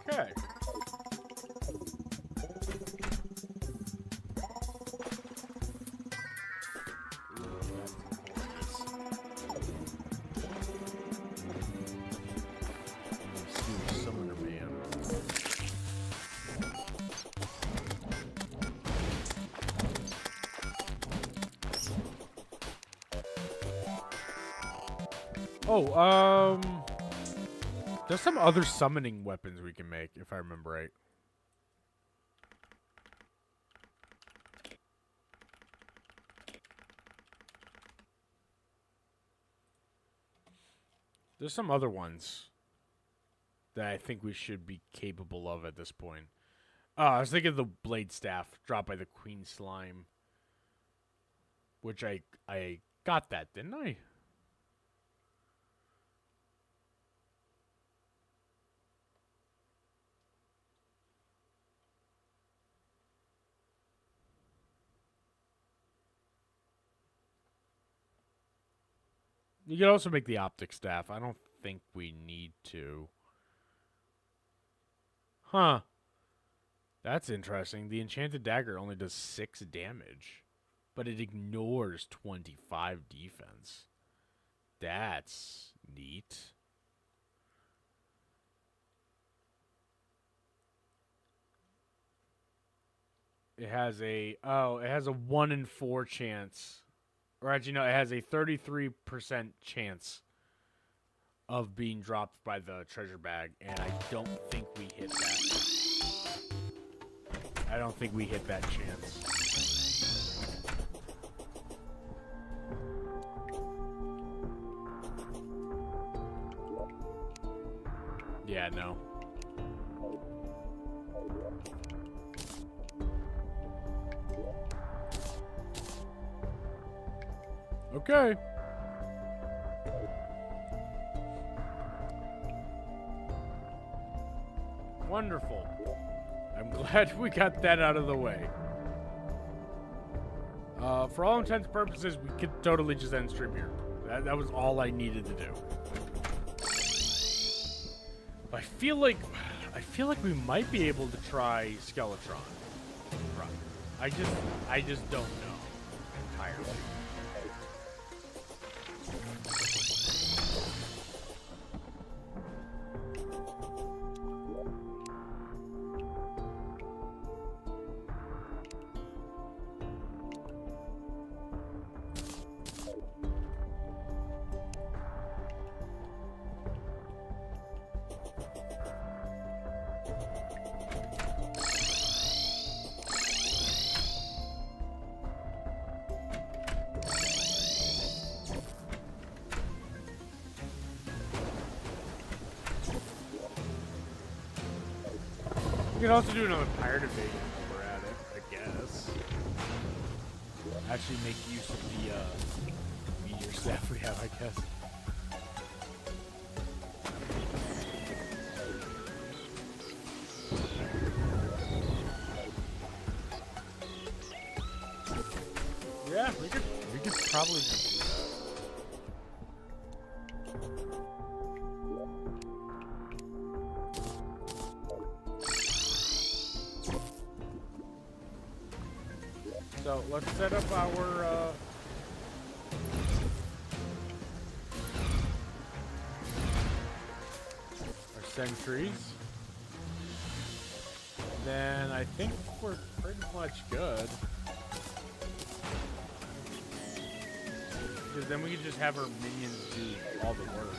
Okay. Oh, there's some other summoning weapons we can make, if I remember right. There's some other ones that I think we should be capable of at this point. I was thinking of the Blade Staff dropped by the Queen Slime. Which I got that, didn't I? You can also make the optic staff. I don't think we need to. Huh. That's interesting. The enchanted dagger only does 6 damage, but it ignores 25 defense. That's neat. It has a 1 in 4 chance. Or actually, no, it has a 33% chance of being dropped by the treasure bag, and I don't think we hit that. I don't think we hit that chance. Yeah, no. Okay. Wonderful. I'm glad we got that out of the way. For all intents and purposes, we could totally just end stream here. That was all I needed to do. I feel like we might be able to try Skeletron. I just don't know entirely. could also do another pirate invasion while we're at it, I guess. Actually make use of the meteor staff we have, I guess. Yeah, we could probably just do that. So let's set up our sentries. Then I think we're pretty much good. Because then we can just have our minions do all the work.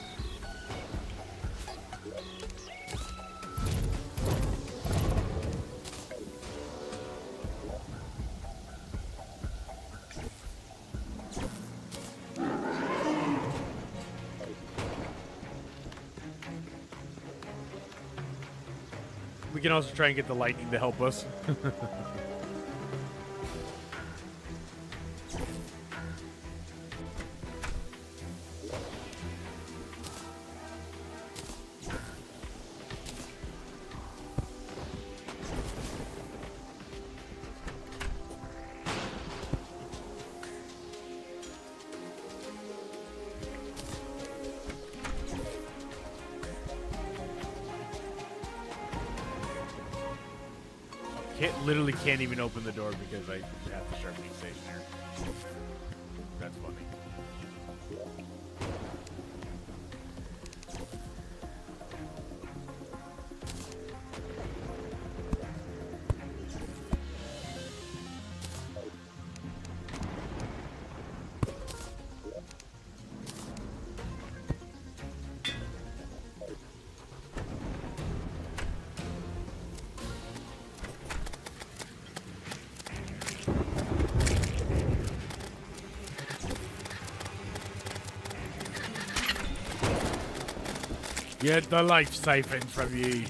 We can also try and get the lightning to help us. Literally can't even open the door because I have the sharpening station there. That's funny. Get the life siphon from ye.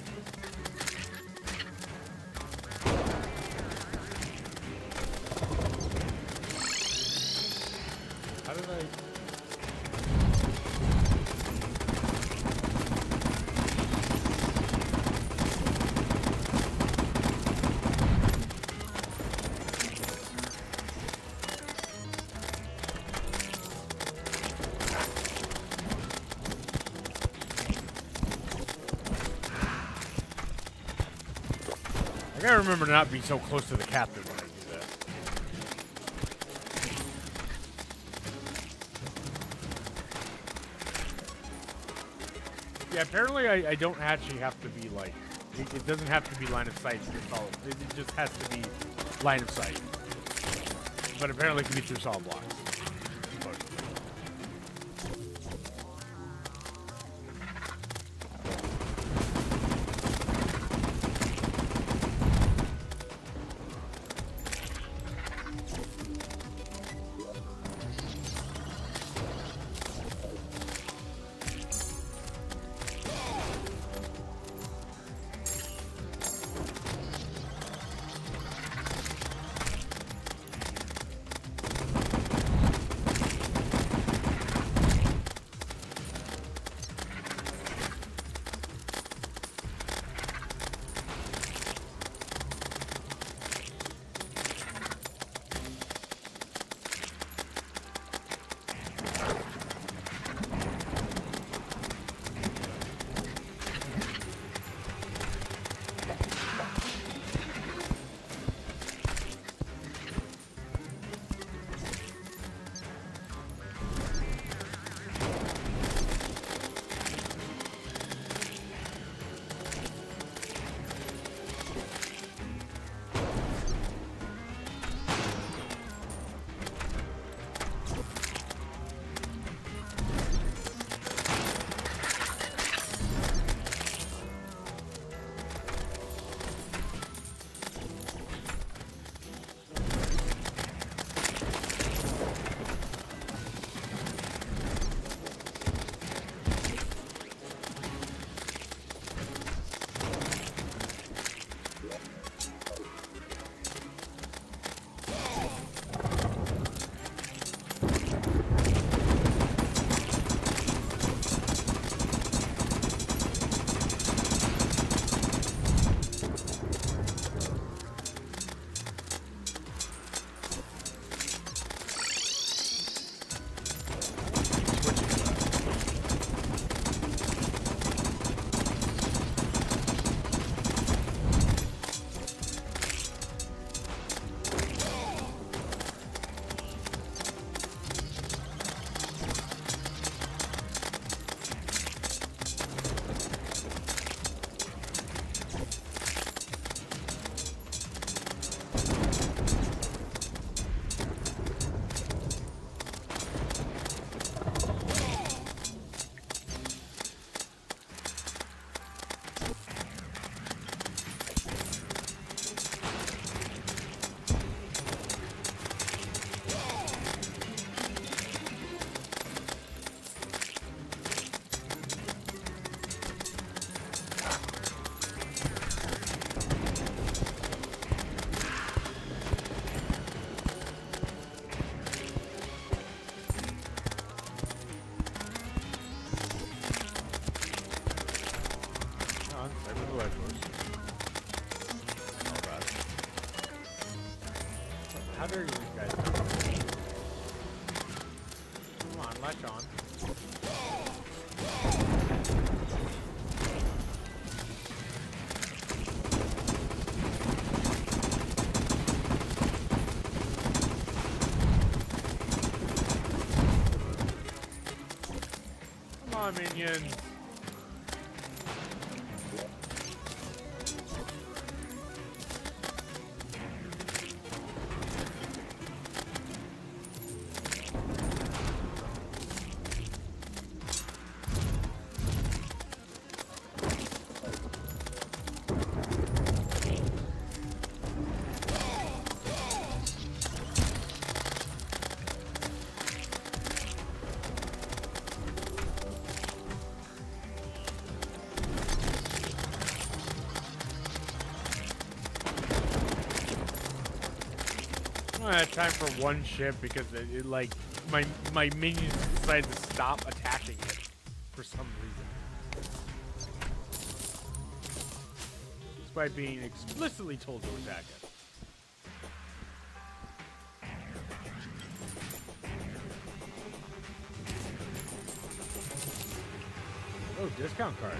How did I... I gotta remember not being so close to the captain when I do that. Yeah, apparently I don't actually have to be like, it doesn't have to be line of sight through solid. It just has to be line of sight. But apparently it can be through solid blocks. in. I had time for one ship because it like my minions decided to stop attacking it for some reason, despite being explicitly told to attack it. Oh, discount card.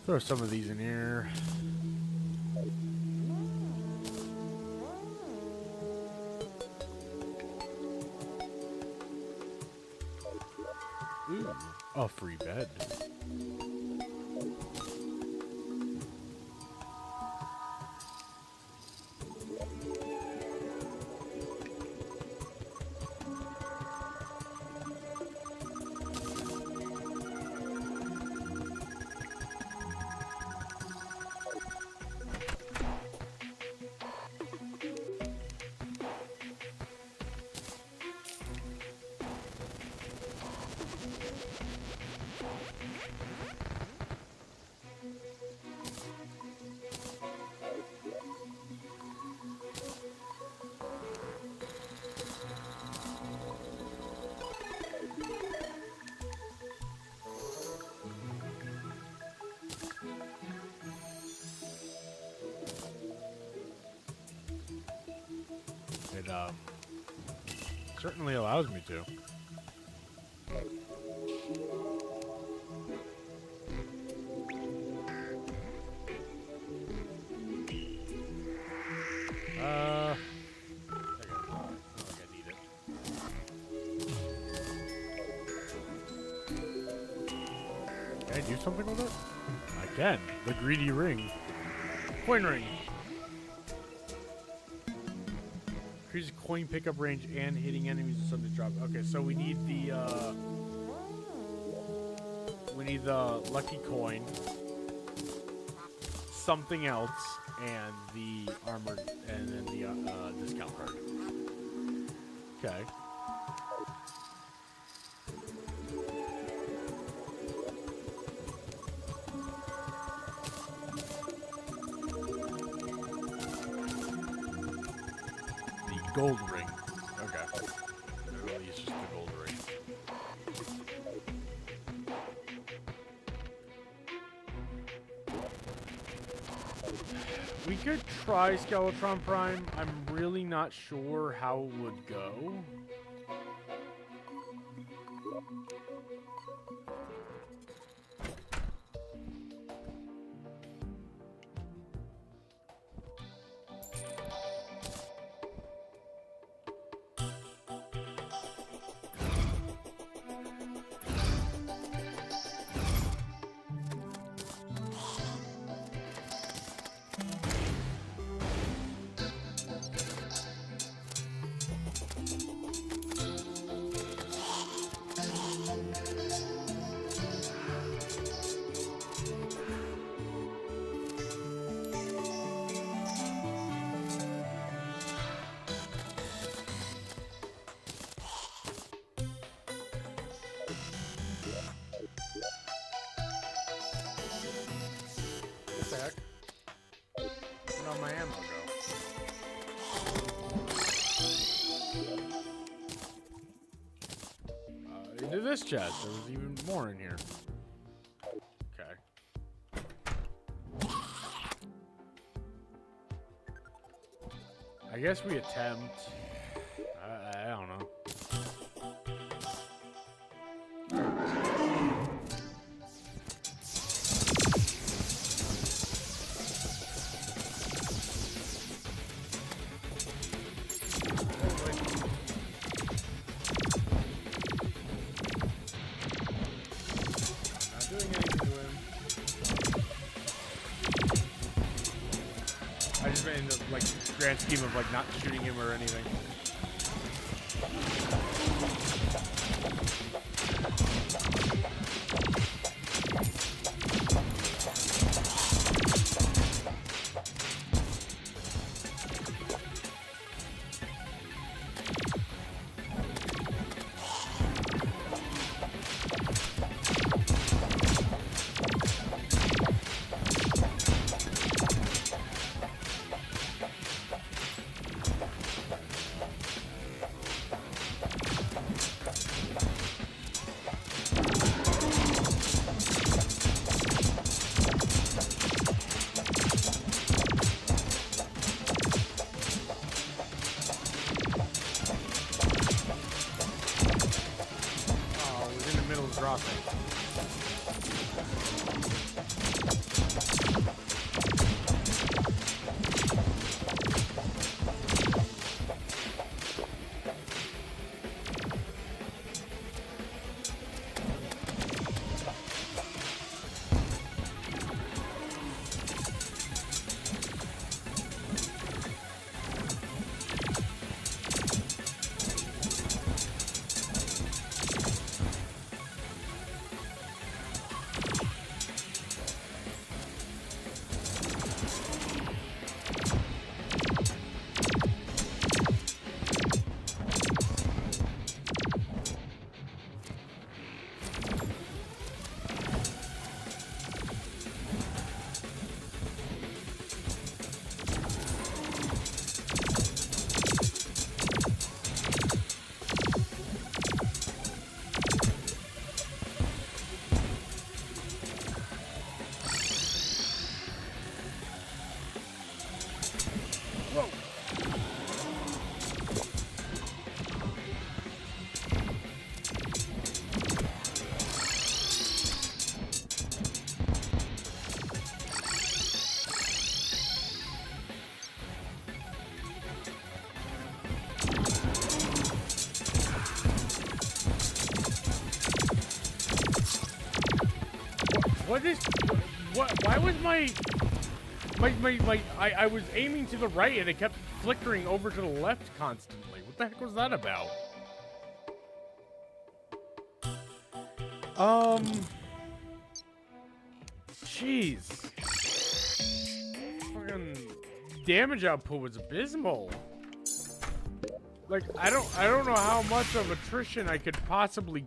Throw some of these in here. Ooh, a free bed. It certainly allows me to. Can I do something with it? I can. The greedy ring. Coin ring. Increases coin pickup range and hitting enemies with something drop. Okay, so we need the lucky coin, something else, and the armored, and then the discount card. Okay. Gold ring. Okay. Really, it's just the gold ring. We could try Skeletron Prime. I'm really not sure how it would go. this chest? There was even more in here. Okay. I guess we attempt. I don't know. I just in the like grand scheme of like not shooting him or anything. Why was I was aiming to the right and it kept flickering over to the left constantly. What the heck was that about? Jeez. Fucking damage output was abysmal. Like, I don't know how much of attrition I could possibly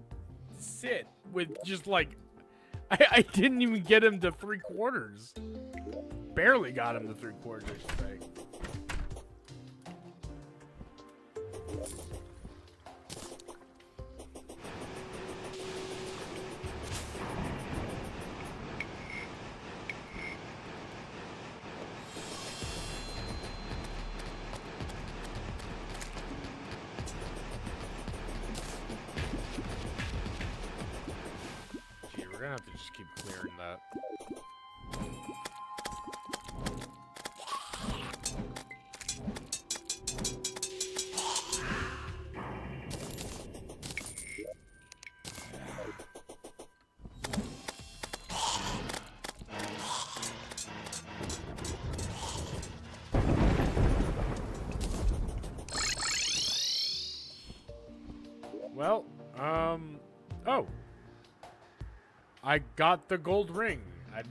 sit with just like I didn't even get him to 3/4. Barely got him to 3/4, I should say. We're gonna have to just keep clearing that. Well, oh. I got the gold ring. I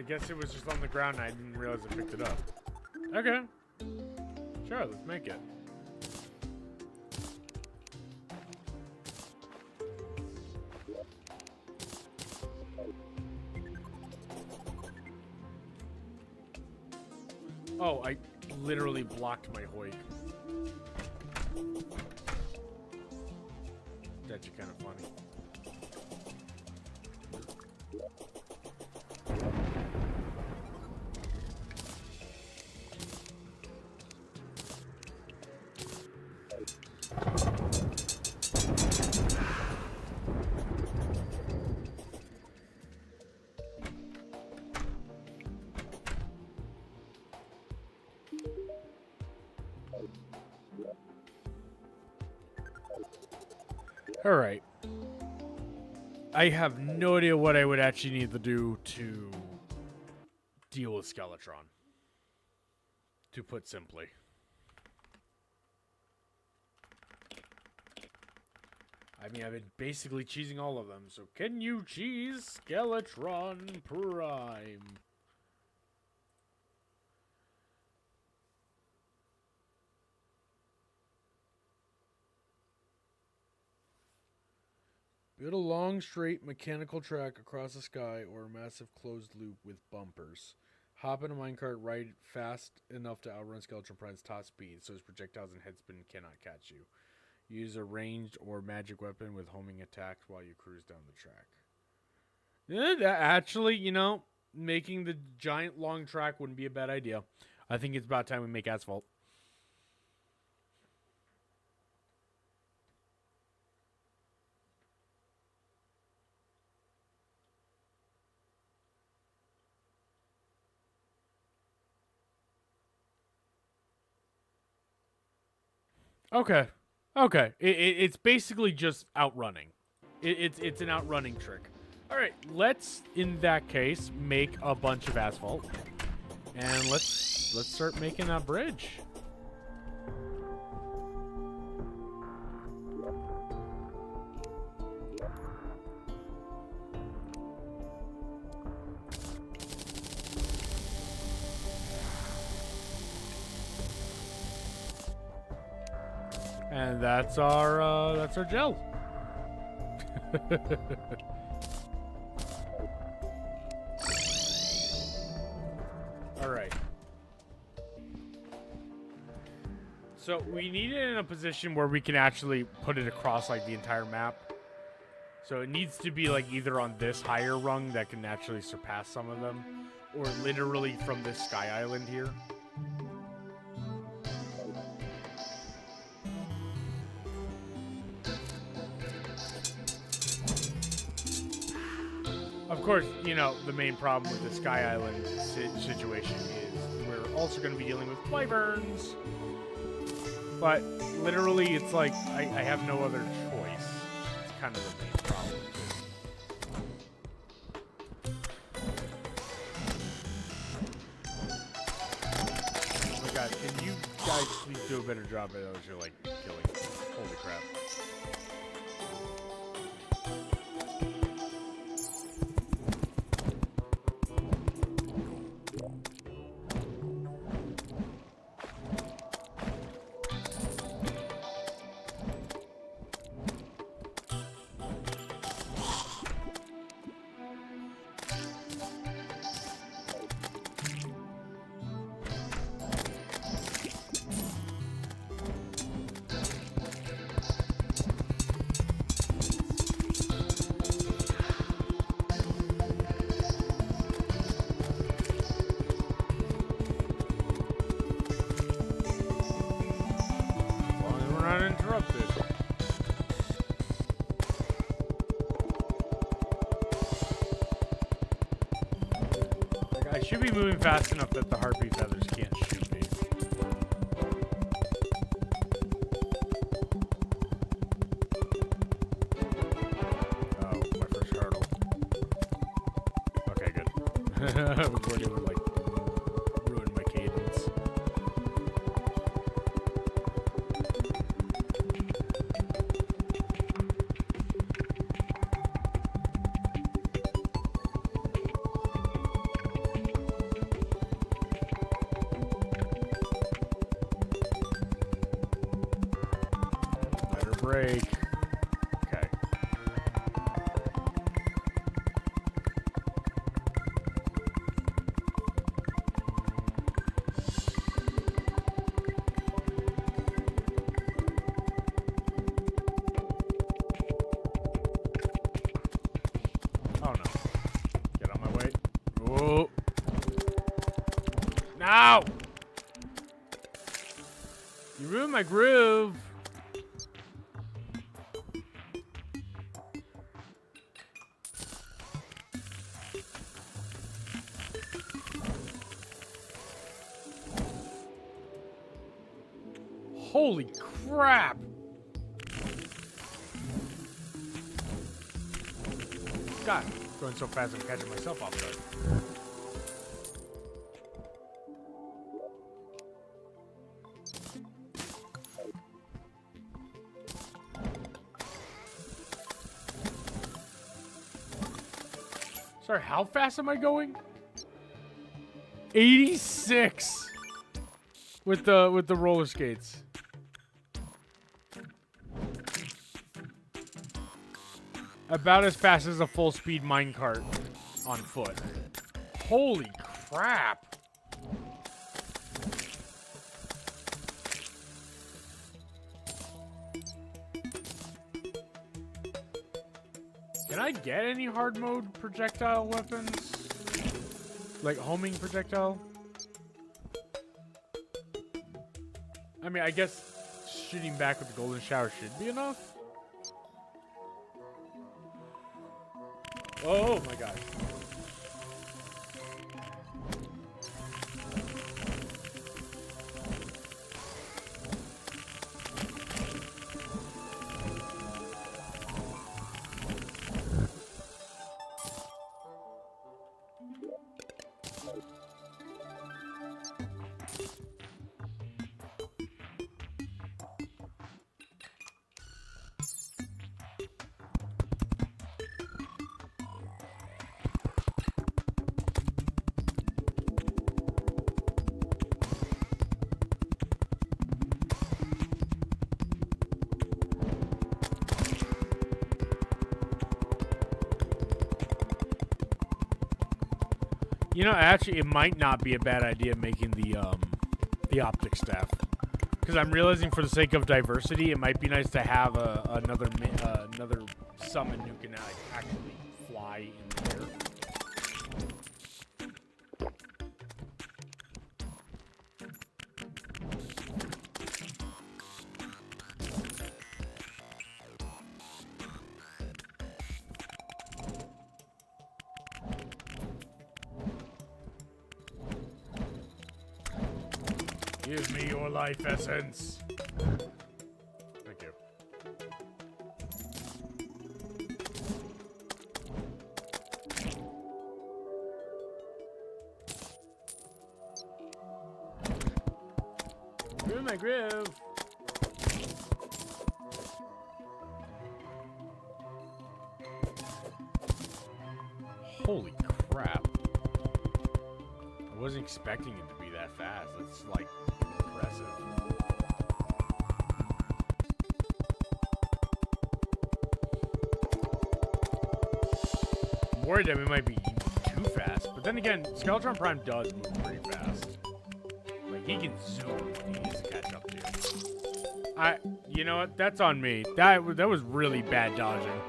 guess it was just on the ground and I didn't realize I picked it up. Okay. Sure, let's make it. Oh, I literally blocked my Hoik. That actually kind of funny. All right. I have no idea what I would actually need to do to deal with Skeletron. To put simply. I mean, I've been basically cheesing all of them, so can you cheese Skeletron Prime? Build a long, straight mechanical track across the sky or a massive closed loop with bumpers. Hop in a minecart, ride fast enough to outrun Skeletron Prime's top speed so his projectiles and headspin cannot catch you. Use a ranged or magic weapon with homing attacks while you cruise down the track. Yeah, actually, you know, making the giant long track wouldn't be a bad idea. I think it's about time we make asphalt. Okay. Okay. It's basically just outrunning. It's an outrunning trick. All right, let's in that case make a bunch of asphalt, and let's start making that bridge. And that's our gel. All right. So we need it in a position where we can actually put it across like the entire map. So it needs to be like either on this higher rung that can actually surpass some of them, or literally from this sky island here. Of course, you know, the main problem with the Sky Island situation is we're also going to be dealing with wyverns. But literally, it's like I have no other choice. It's kind of the main problem, too. Oh my god, can you guys please do a better job at those you're, like, killing? Holy crap. Interrupted. Like, I should be moving fast enough that the harpy feathers can't shoot me. Oh, my first hurdle. Okay, good. I was worried it would like ruin my cadence. Break. Okay. Oh no. Get on my way. Whoa. No! You ruined my groove. Holy crap! God, going so fast I'm catching myself off guard. Sorry, how fast am I going? 86 with the roller skates. About as fast as a full speed minecart on foot. Holy crap. Can I get any hard mode projectile weapons? Like homing projectile? I mean, I guess shooting back with the golden shower should be enough. Oh my god. You know, actually, it might not be a bad idea making the optic staff, because I'm realizing for the sake of diversity, it might be nice to have another summon who can actually fly in the air. Give me your life essence. Thank you. Ruin my groove. Holy crap. I wasn't expecting it to be that fast. It's like impressive. I'm worried that we might be too fast, but then again, Skeletron Prime does move pretty fast. Like, he can zoom when he needs to catch up to you. You know what? That's on me. That was really bad dodging.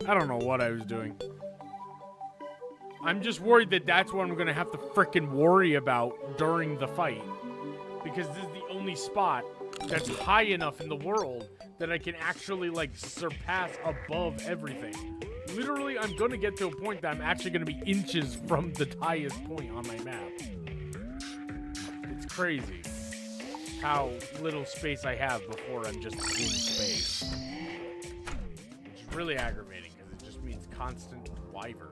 I don't know what I was doing. I'm just worried that that's what I'm going to have to frickin' worry about during the fight. Because this is the only spot that's high enough in the world that I can actually, like, surpass above everything. Literally, I'm going to get to a point that I'm actually going to be inches from the highest point on my map. It's crazy how little space I have before I'm just in space. Which is really aggravating, because it just means constant wyverns.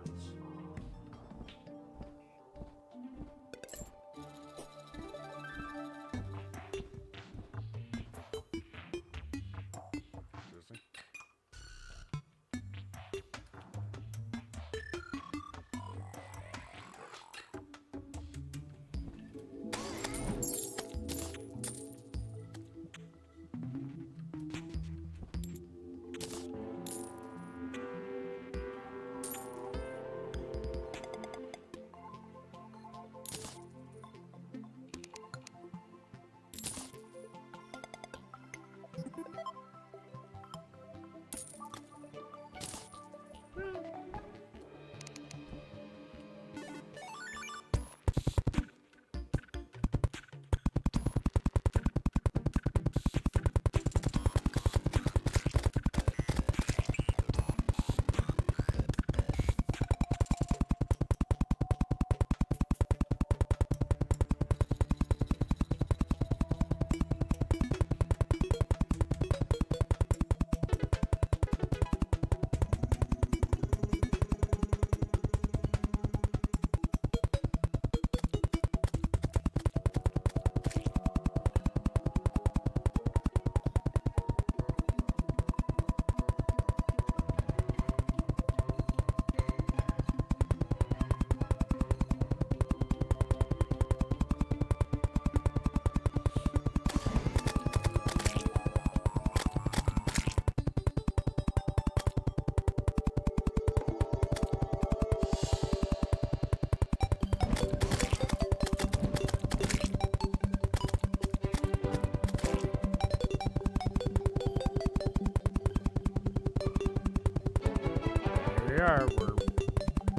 are. We're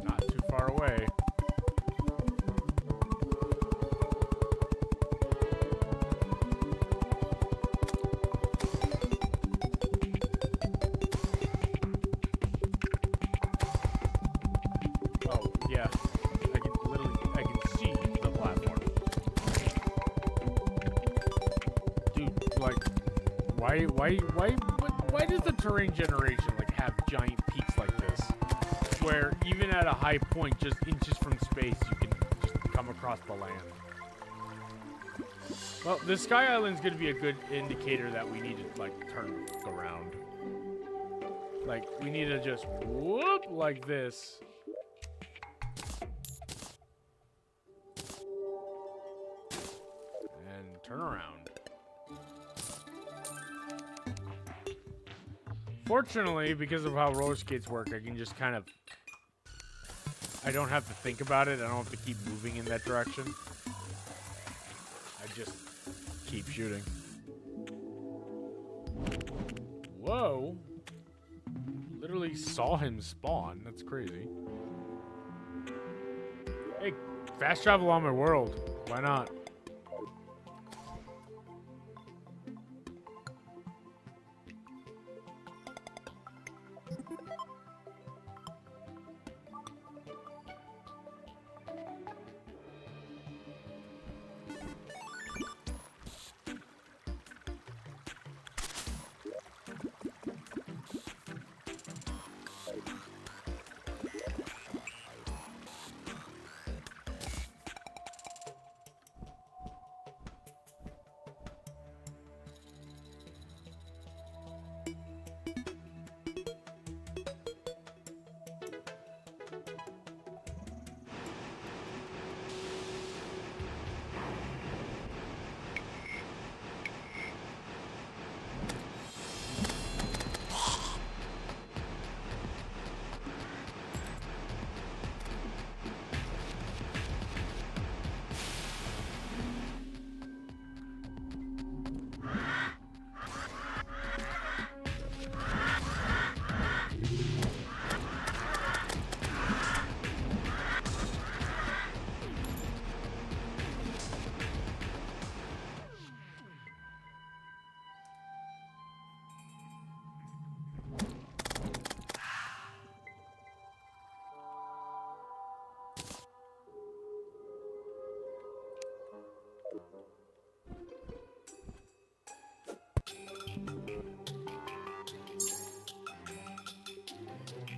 not too far away. Oh, yeah. I can see the platform. Dude, like, why does the terrain generation, like, have giant peaks like this? Where even at a high point, just inches from space, you can just come across the land. Well, the Sky Island's gonna be a good indicator that we need to, like, turn around. Like, we need to just whoop like this. And turn around. Fortunately, because of how roller skates work, I can just kind of... I don't have to think about it. I don't have to keep moving in that direction. I just keep shooting. Whoa. Literally saw him spawn. That's crazy. Hey, fast travel on my world. Why not?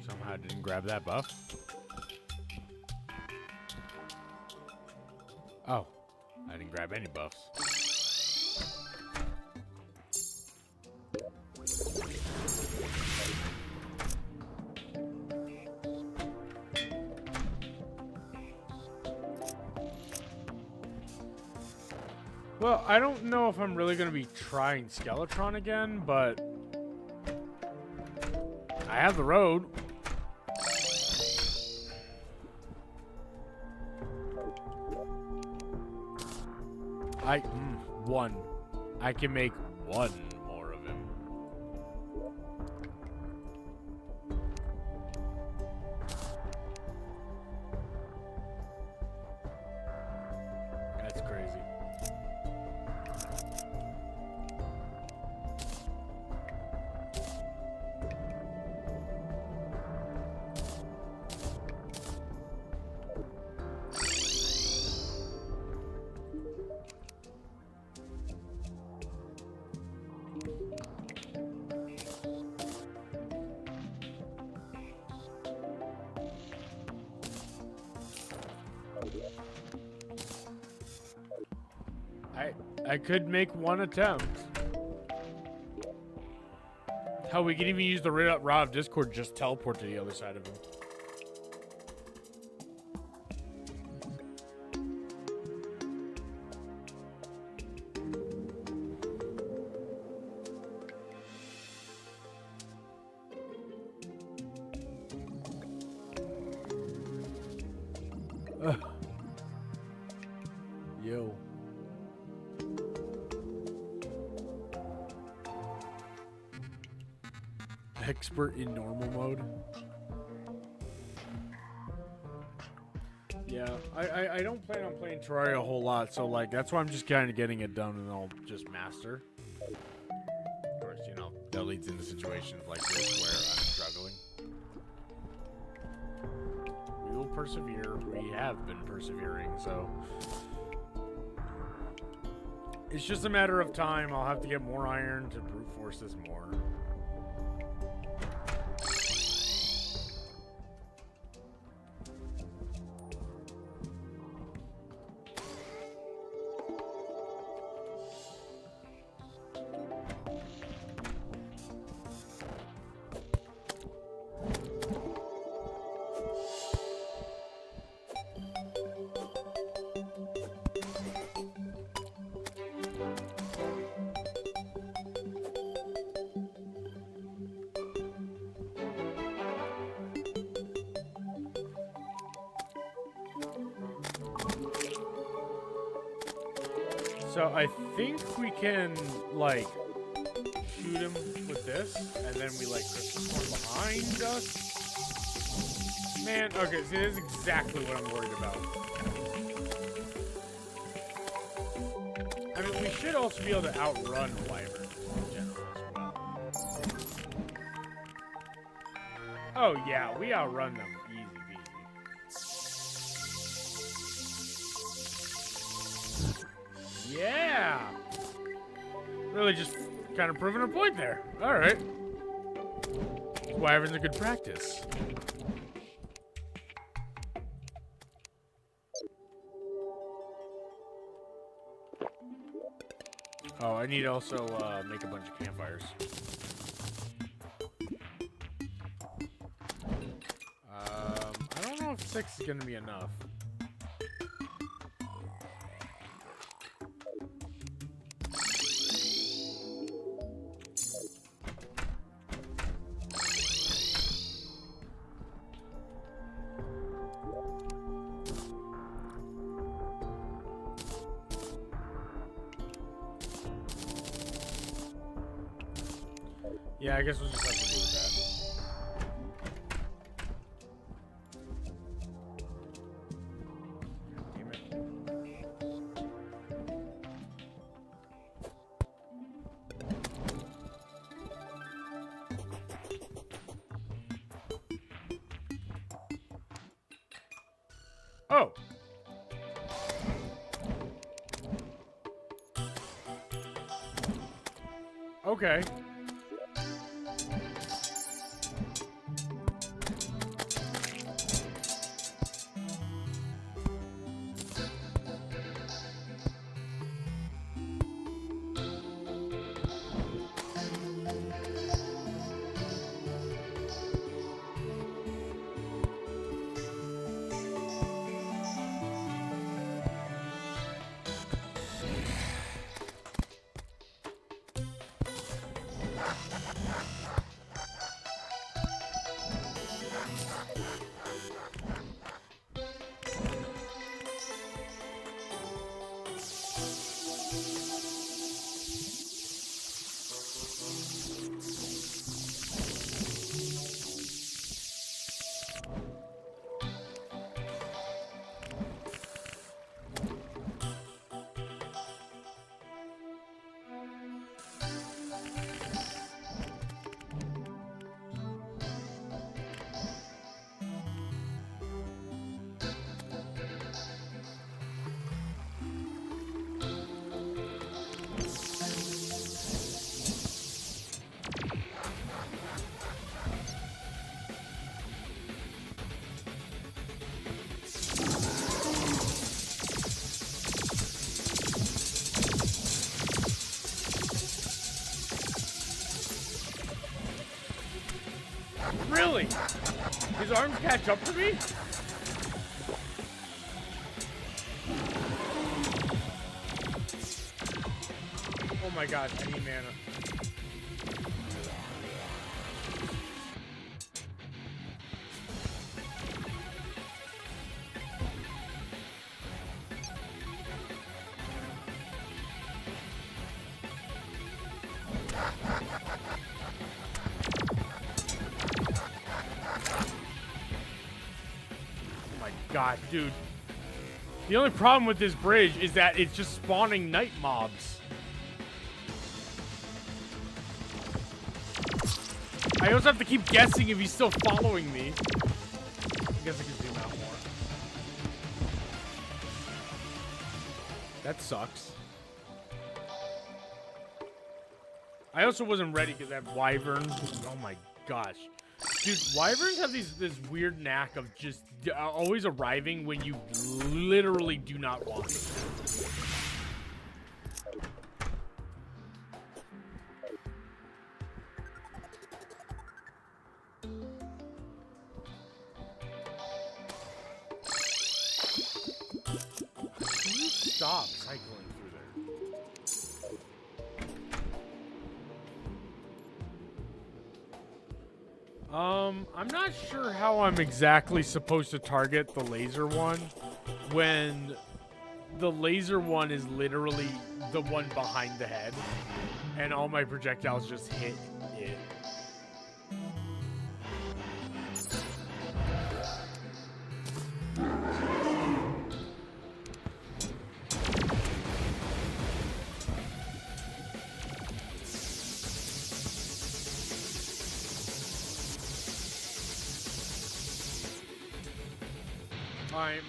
Somehow I didn't grab that buff. Oh, I didn't grab any buffs. Well, I don't know if I'm really going to be trying Skeletron again, but I have the road. One. I can make one more of him. That's crazy. I could make one attempt. Hell, we can even use the Rod of Discord, just teleport to the other side of him. Yo. Expert in normal mode. Yeah, I don't plan on playing Terraria a whole lot, so like that's why I'm just kind of getting it done, and I'll just master. Of course, you know that leads into situations like this where I'm struggling. We will persevere. We have been persevering, so it's just a matter of time. I'll have to get more iron to brute force this more. So I think we can, like, shoot him with this, and then we, like, Christmas one behind us. Man, okay, see, this is exactly what I'm worried about. I mean, we should also be able to outrun wyverns in general as well. Oh, yeah, we outrun them. Easy peasy. Yeah! Really just kind of proving a point there. Alright. Wyverns are good practice. Oh, I need to also make a bunch of campfires. I don't know if 6 is going to be enough. Yeah, I guess we'll just have to do with that. Damn it. Oh! Okay. Really? His arms catch up to me? Oh my god, I need mana. God, dude, The only problem with this bridge is that it's just spawning night mobs. I also have to keep guessing if he's still following me. I guess I can zoom out more. That sucks. I also wasn't ready because I have wyverns. Oh my gosh. Dude, wyverns have this weird knack of just always arriving when you literally do not want them. Can you stop cycling through there? I'm not sure how I'm exactly supposed to target the laser one when the laser one is literally the one behind the head and all my projectiles just hit it.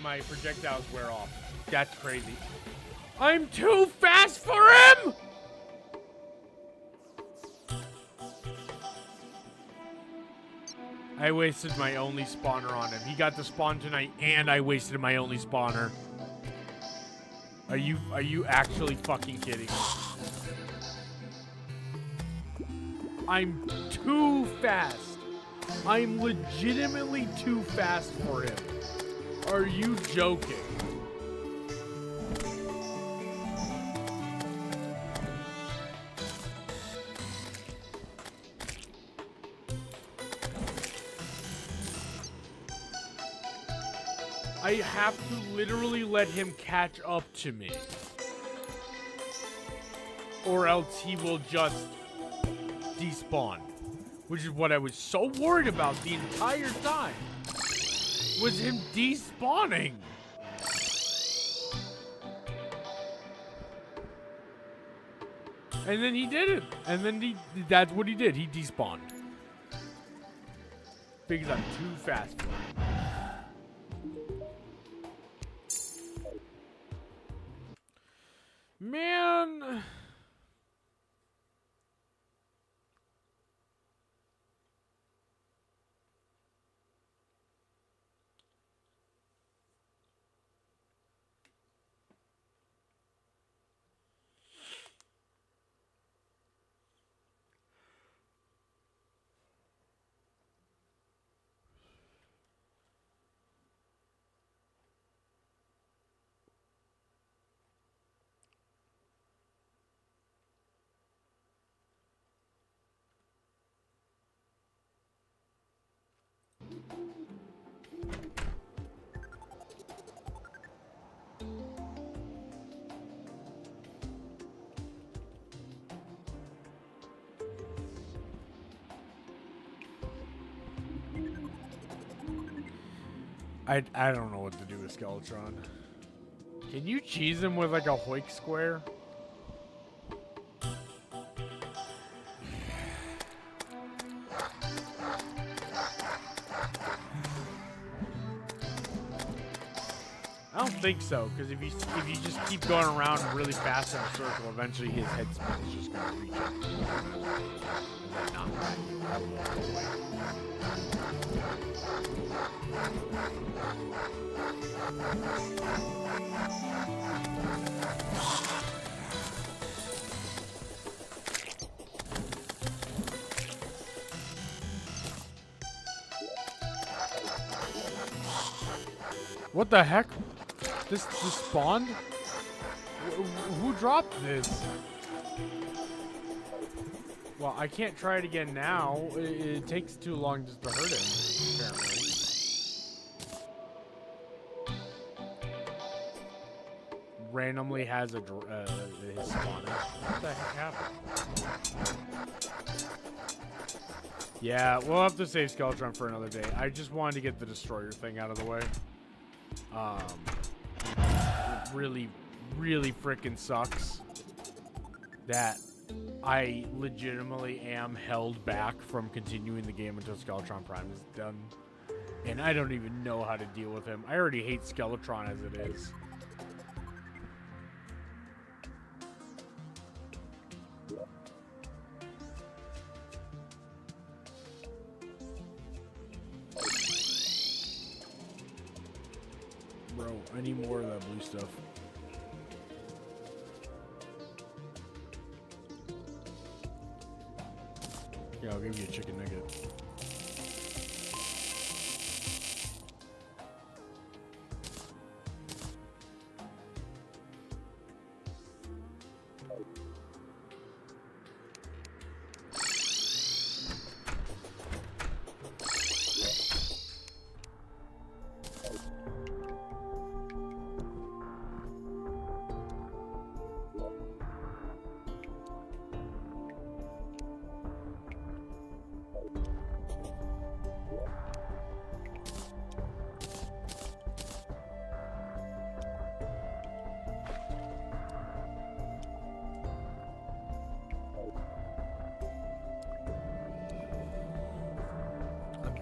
My projectiles wear off. That's crazy. I'm too fast for him! I wasted my only spawner on him. He got to spawn tonight and I wasted my only spawner. Are you actually fucking kidding me? I'm too fast. I'm legitimately too fast for him. Are you joking? I have to literally let him catch up to me. Or else he will just despawn. Which is what I was so worried about the entire time. Was him despawning. And then he did it. And then that's what he did. He despawned. Because I'm too fast for him. Man. I don't know what to do with Skeletron. Can you cheese him with like a Hoik square? I don't think so, because if you just keep going around really fast in a circle, eventually his head spin is just gonna reach it. Is that not right? What the heck? This spawned? Who dropped this? Well, I can't try it again now. It takes too long just to hurt him, apparently. Randomly has his spawner. What the heck happened? Yeah, we'll have to save Skeletron for another day. I just wanted to get the destroyer thing out of the way. really, really freaking sucks that I legitimately am held back from continuing the game until Skeletron Prime is done. And I don't even know how to deal with him. I already hate Skeletron as it is. Bro, I need more of that blue stuff. Yeah, I'll give you a chicken nugget.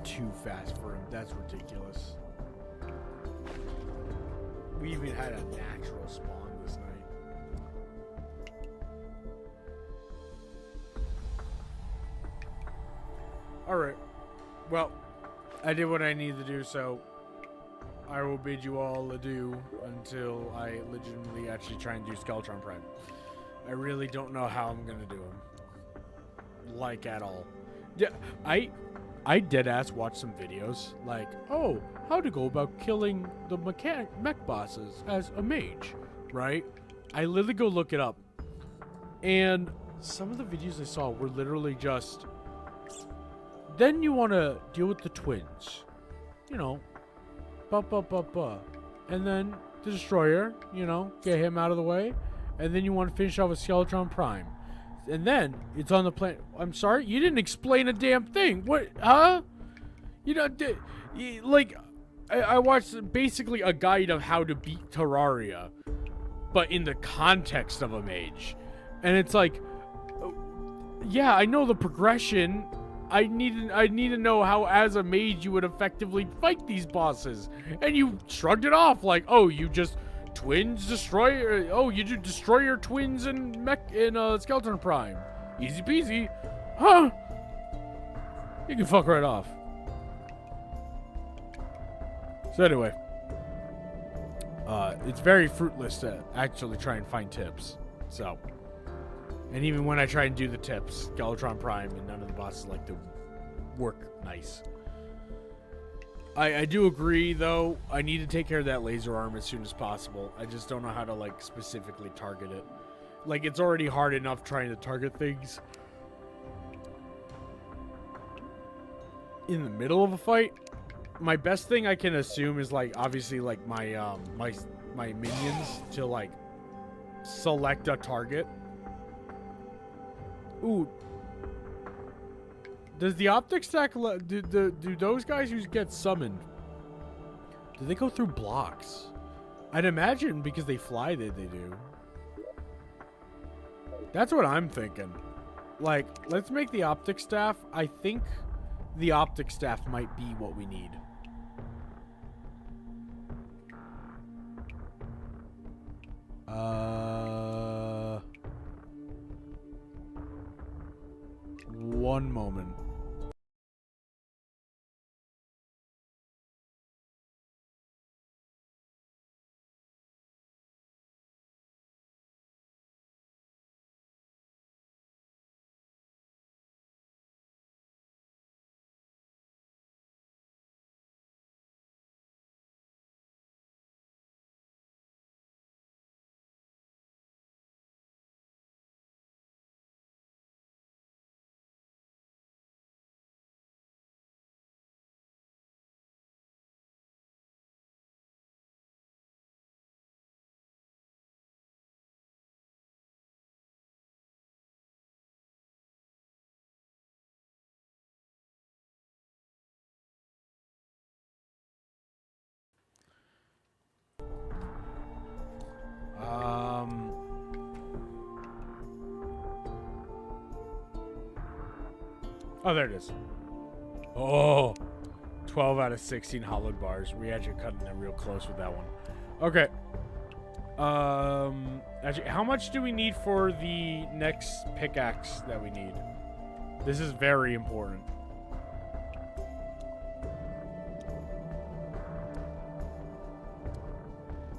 Too fast for him. That's ridiculous. We even had a natural spawn this night. Alright. Well, I did what I needed to do, so I will bid you all adieu until I legitimately actually try and do Skeletron Prime. I really don't know how I'm gonna do him. Like, at all. Yeah, I deadass watched some videos like, oh, how to go about killing the mech bosses as a mage, right? I literally go look it up. And some of the videos I saw were literally just, then you want to deal with the twins. You know, and then the destroyer, you know, get him out of the way. And then you want to finish off with Skeletron Prime. And then it's on the planet. I'm sorry, you didn't explain a damn thing. What? Huh? You know, like, I watched basically a guide of how to beat Terraria, but in the context of a mage, and it's like, yeah, I know the progression. I need to know how, as a mage, you would effectively fight these bosses, and you shrugged it off like, oh, you just. Twins destroy. Oh, you do destroy your twins in Skeleton Prime. Easy peasy, huh? You can fuck right off. So anyway, it's very fruitless to actually try and find tips. So, and even when I try and do the tips, Skeletron Prime and none of the bosses like to work nice. I do agree, though. I need to take care of that laser arm as soon as possible. I just don't know how to, like, specifically target it. Like, it's already hard enough trying to target things in the middle of a fight. My best thing I can assume is, like, obviously, like, my minions to, like, select a target. Ooh. Does the optic stack do those guys who get summoned? Do they go through blocks? I'd imagine because they fly that they do. That's what I'm thinking. Like, let's make the optic staff. I think the optic staff might be what we need. One moment. Oh, there it is. Oh, 12 out of 16 hollowed bars. We actually cutting it real close with that one. Okay. Actually, how much do we need for the next pickaxe that we need? This is very important.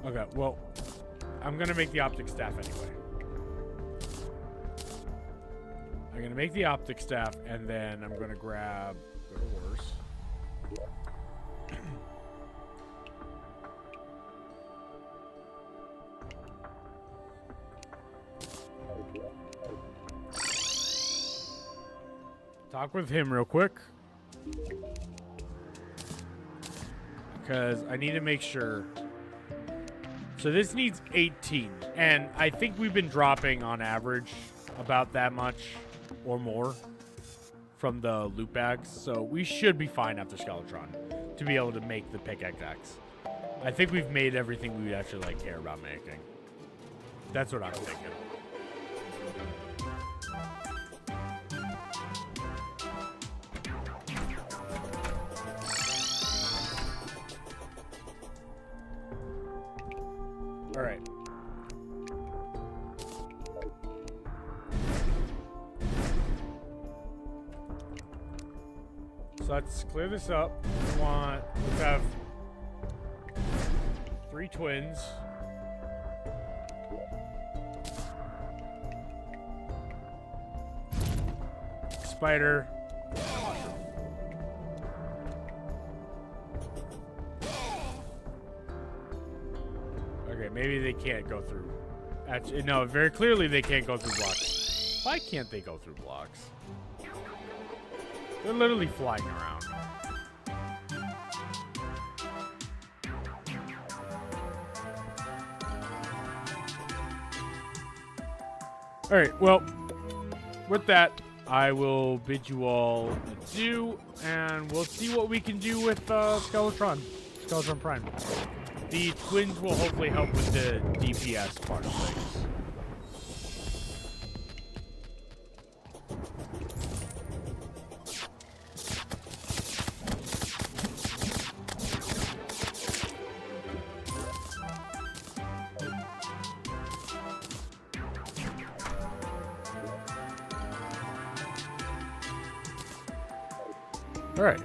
Okay, well, I'm gonna make the optic staff anyway. I'm gonna make the optic staff, and then I'm gonna grab the ores. Talk with him real quick, because I need to make sure. So this needs 18, and I think we've been dropping on average about that much or more from the loot bags, so we should be fine after Skeletron to be able to make the pickaxe. I think we've made everything we actually like care about making. That's what I'm thinking. All right. So let's clear this up. Let's have 3 twins. Spider. Okay, maybe they can't go through. Actually, no, very clearly they can't go through blocks. Why can't they go through blocks? They're literally flying around. All right, well, with that, I will bid you all adieu, and we'll see what we can do with Skeletron Prime. The twins will hopefully help with the DPS part of things. All right.